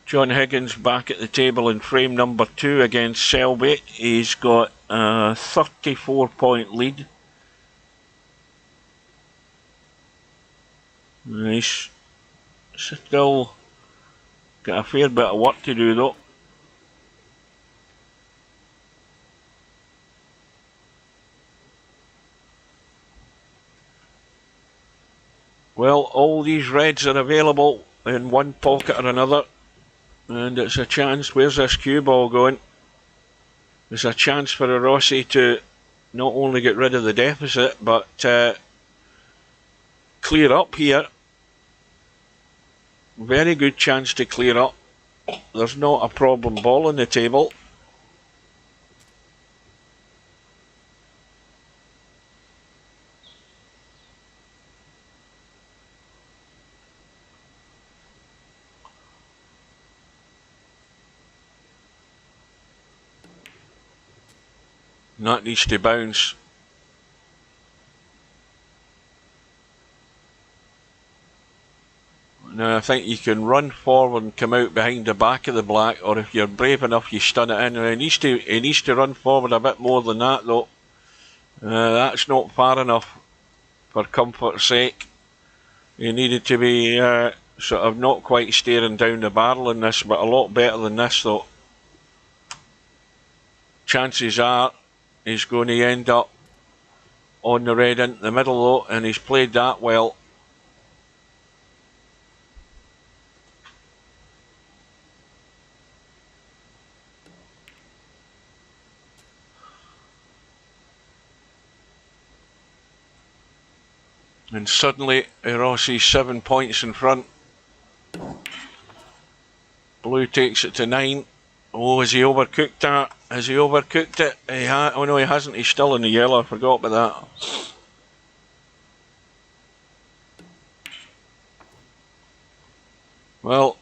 John Higgins back at the table in frame number 2 against Selby. He's got a 34-point lead. He's still got a fair bit of work to do though. Well, all these reds are available in one pocket or another. And it's a chance. Where's this cue ball going? It's a chance for Irossy to not only get rid of the deficit, but clear up here. Very good chance to clear up. There's not a problem ball on the table. That needs to bounce. think you can run forward and come out behind the back of the black, or if you're brave enough, you stun it in. And he needs to run forward a bit more than that, though. That's not far enough for comfort's sake. He needed to be sort of not quite staring down the barrel in this, but a lot better than this, though. Chances are he's going to end up on the red into the middle, though, and he's played that well. And suddenly, Irossy's 7 points in front. Blue takes it to 9. Oh, has he overcooked that? Has he overcooked it? Oh no, he hasn't. He's still in the yellow. I forgot about that. Well,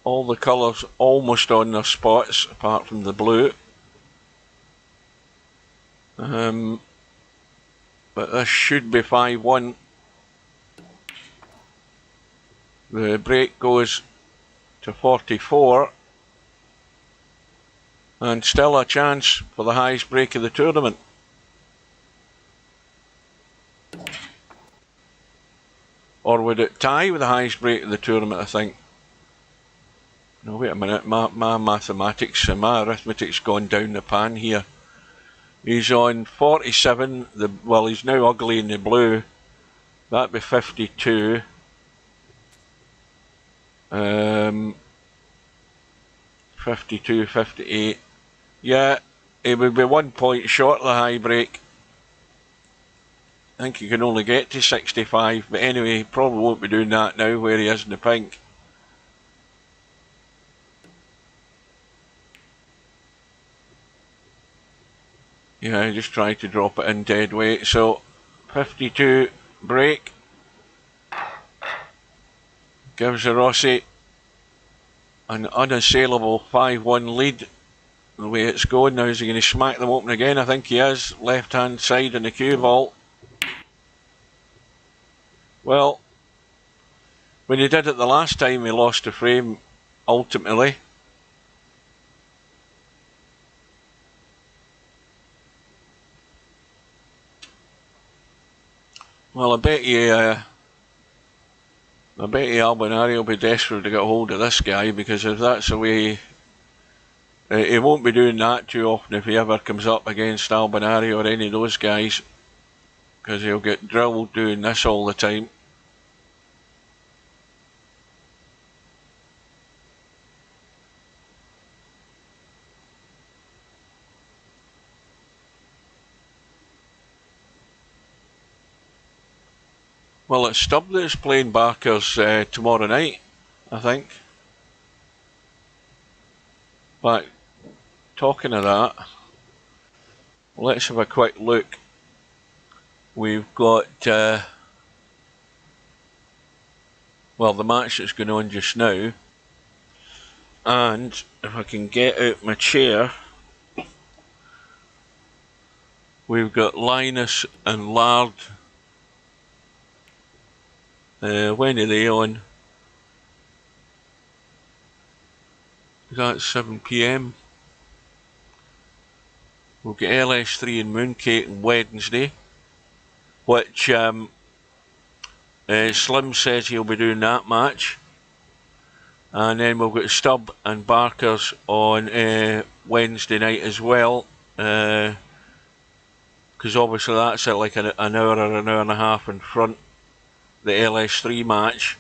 all the colours almost on their spots, apart from the blue. But this should be 5-1. The break goes to 44. And still a chance for the highest break of the tournament. Or would it tie with the highest break of the tournament, I think? No, wait a minute. My mathematics and my arithmetic's gone down the pan here. He's on 47. Well, he's now ugly in the blue. That'd be 52. 52, 58. Yeah, he would be 1 point short of the high break. I think he can only get to 65, but anyway, he probably won't be doing that now where he is in the pink. Yeah, just try to drop it in dead weight. So 52 break gives Irossy an unassailable 5-1 lead. The way it's going now, is he going to smack them open again? I think he is. Left hand side in the cue ball. Well, when he did it the last time, he lost the frame ultimately. Well, I bet you Albinari will be desperate to get hold of this guy, because if that's the way, he won't be doing that too often if he ever comes up against Albinari or any of those guys, because he'll get drilled doing this all the time. Well, it's Stubb that's playing Barker's tomorrow night, I think. But talking of that, let's have a quick look. We've got well, the match that's going on just now, and if I can get out my chair, we've got Linus and Lard. When are they on? That's 7 PM. We'll get LS3 and Mooncake on Wednesday, which Slim says he'll be doing that match. And then we've got Stubb and Barker's on Wednesday night as well, because obviously that's at like an hour or an hour and a half in front. The LS3 match.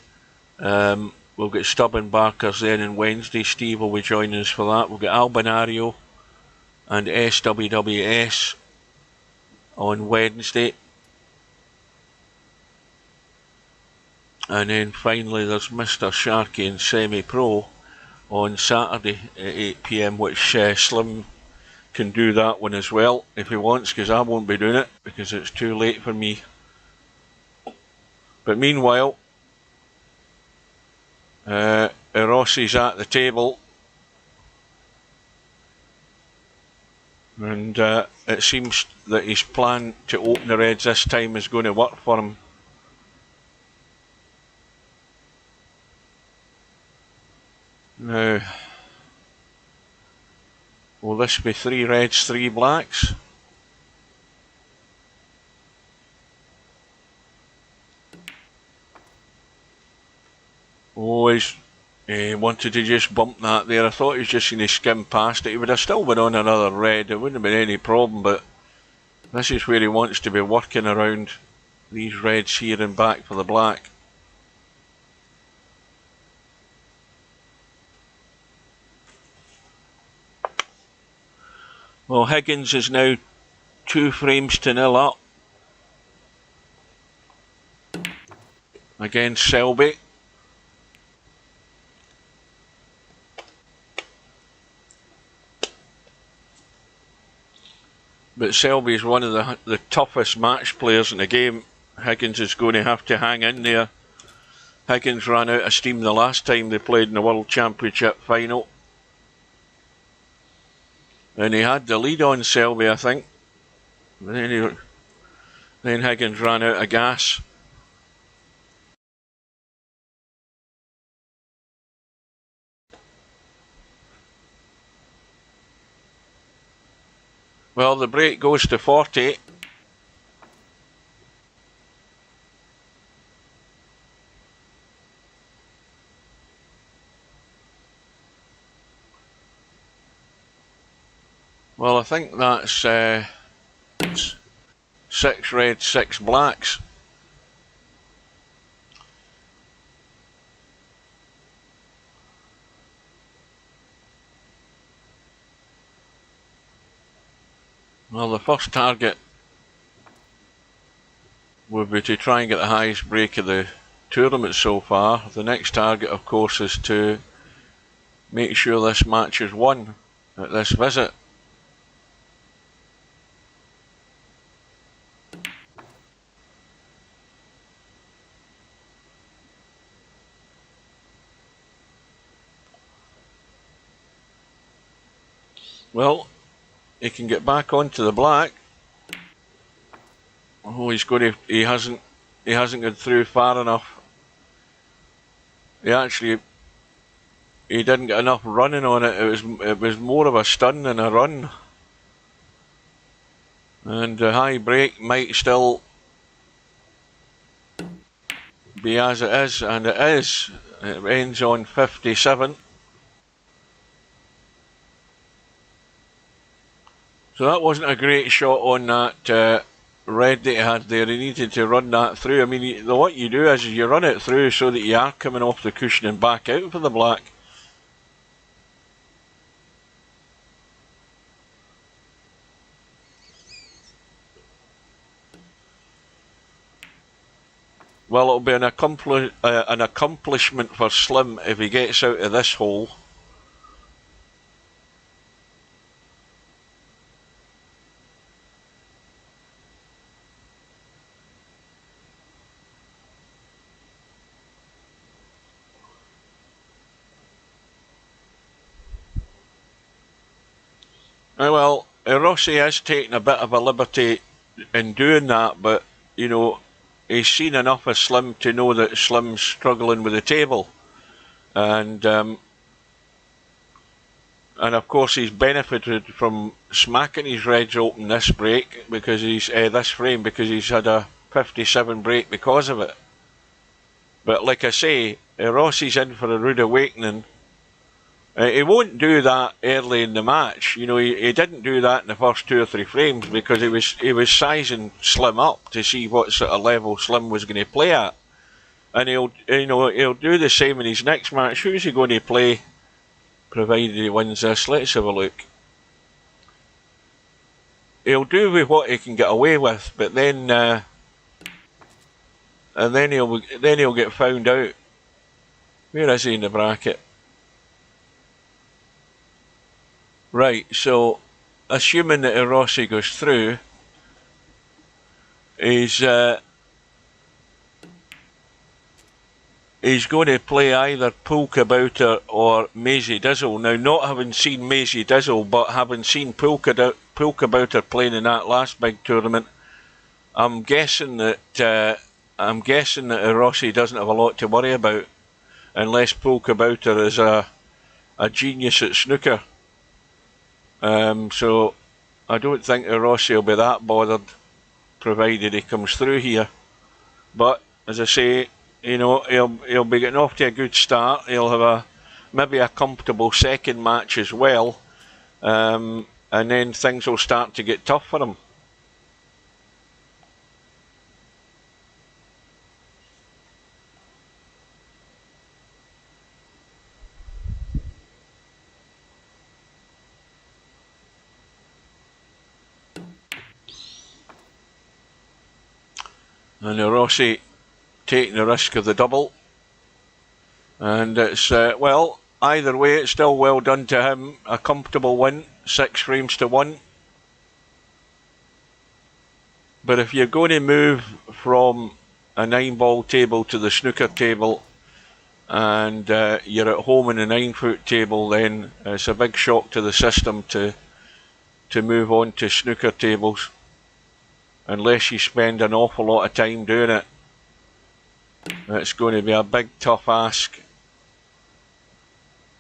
We'll get Stubb and Barker's then on Wednesday. Steve will be joining us for that. We'll get Albinario and SWWS on Wednesday. And then finally there's Mr. Sharky and Semi Pro on Saturday at 8 PM, which Slim can do that one as well if he wants, because I won't be doing it because it's too late for me. But meanwhile, Irossy's at the table, and it seems that his plan to open the reds this time is going to work for him. this be 3 reds, 3 blacks? Oh, he wanted to just bump that there. I thought he was just going to skim past it. He would have still been on another red. It wouldn't have been any problem, but this is where he wants to be working around these reds here and back for the black. Well, Higgins is now 2 frames to 0 up against Selby. But Selby is one of the toughest match players in the game. Higgins is going to have to hang in there. Higgins ran out of steam the last time they played in the World Championship final. And he had the lead on Selby, I think. Then Higgins ran out of gas. Well, the break goes to 40. Well, I think that's 6 reds, 6 blacks. Well, the first target would be to try and get the highest break of the tournament so far. The next target, of course, is to make sure this match is won at this visit. Well, he can get back onto the black. Oh, he hasn't got through far enough. He didn't get enough running on it. It was more of a stun than a run. And the high break might still be as it is, and it is. It ends on 57. So that wasn't a great shot on that red that he had there. He needed to run that through. I mean, what you do is you run it through so that you are coming off the cushion and back out for the black. Well, it'll be an accomplishment for Slim if he gets out of this hole. Well, Irossy has taken a bit of a liberty in doing that, but, you know, he's seen enough of Slim to know that Slim's struggling with the table. And of course he's benefited from smacking his reds open this break, because this frame, because he's had a 57 break because of it. But like I say, Irossy's in for a rude awakening. He won't do that early in the match. You know, he didn't do that in the first 2 or 3 frames because he was sizing Slim up to see what sort of level Slim was going to play at, and he'll do the same in his next match. Who's he going to play, provided he wins this? Let's have a look. He'll do with what he can get away with, but then he'll get found out. Where is he in the bracket? Right, so assuming that Irossy goes through, he's going to play either Polka Bouter or Maisie Dizzle. Now, not having seen Maisie Dizzle, but having seen Polka Bouter playing in that last big tournament, I'm guessing that Irossy doesn't have a lot to worry about, unless Polka Bouter is a genius at snooker. So I don't think Irossy will be that bothered, provided he comes through here. But as I say, you know, he'll be getting off to a good start. He'll have maybe a comfortable second match as well, and then things will start to get tough for him. And Irossy taking the risk of the double. And it's, well, either way, it's still well done to him. A comfortable win, 6 frames to 1. But if you're going to move from a 9-ball table to the snooker table, and you're at home in a 9-foot table, then it's a big shock to the system to move on to snooker tables, unless you spend an awful lot of time doing it. It's going to be a big tough ask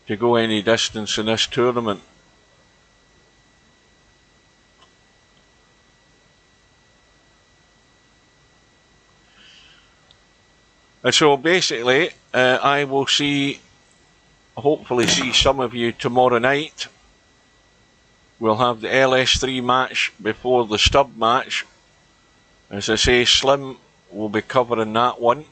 to go any distance in this tournament. And so basically, I will hopefully see some of you tomorrow night. We'll have the LS3 match before the stub match. As I say, Slim will be covering that one.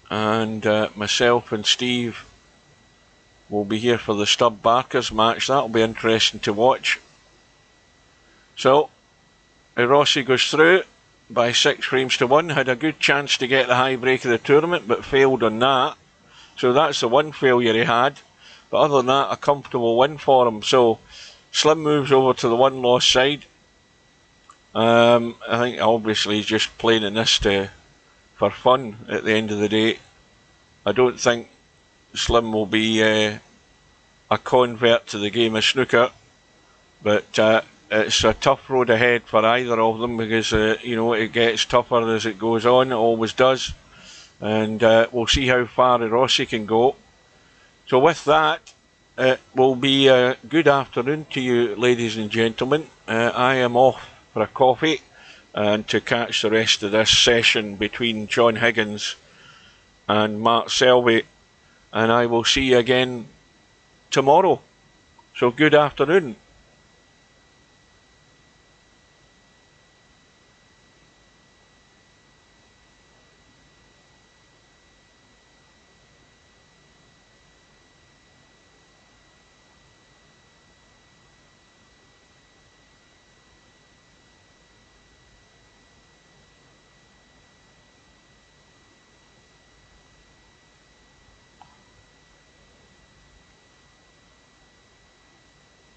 And myself and Steve will be here for the Stub Barkers match. That'll be interesting to watch. So, Irossy goes through by 6 frames to 1. Had a good chance to get the high break of the tournament, but failed on that. So that's the one failure he had. But other than that, a comfortable win for him. So, Slim moves over to the one-loss side. I think obviously he's just playing in this for fun at the end of the day. I don't think Slim will be a convert to the game of snooker, but it's a tough road ahead for either of them, because you know, it gets tougher as it goes on. It always does, and we'll see how far Irossy can go. So with that, it will be a good afternoon to you, ladies and gentlemen. I am off for a coffee and to catch the rest of this session between John Higgins and Mark Selby, and I will see you again tomorrow. So good afternoon.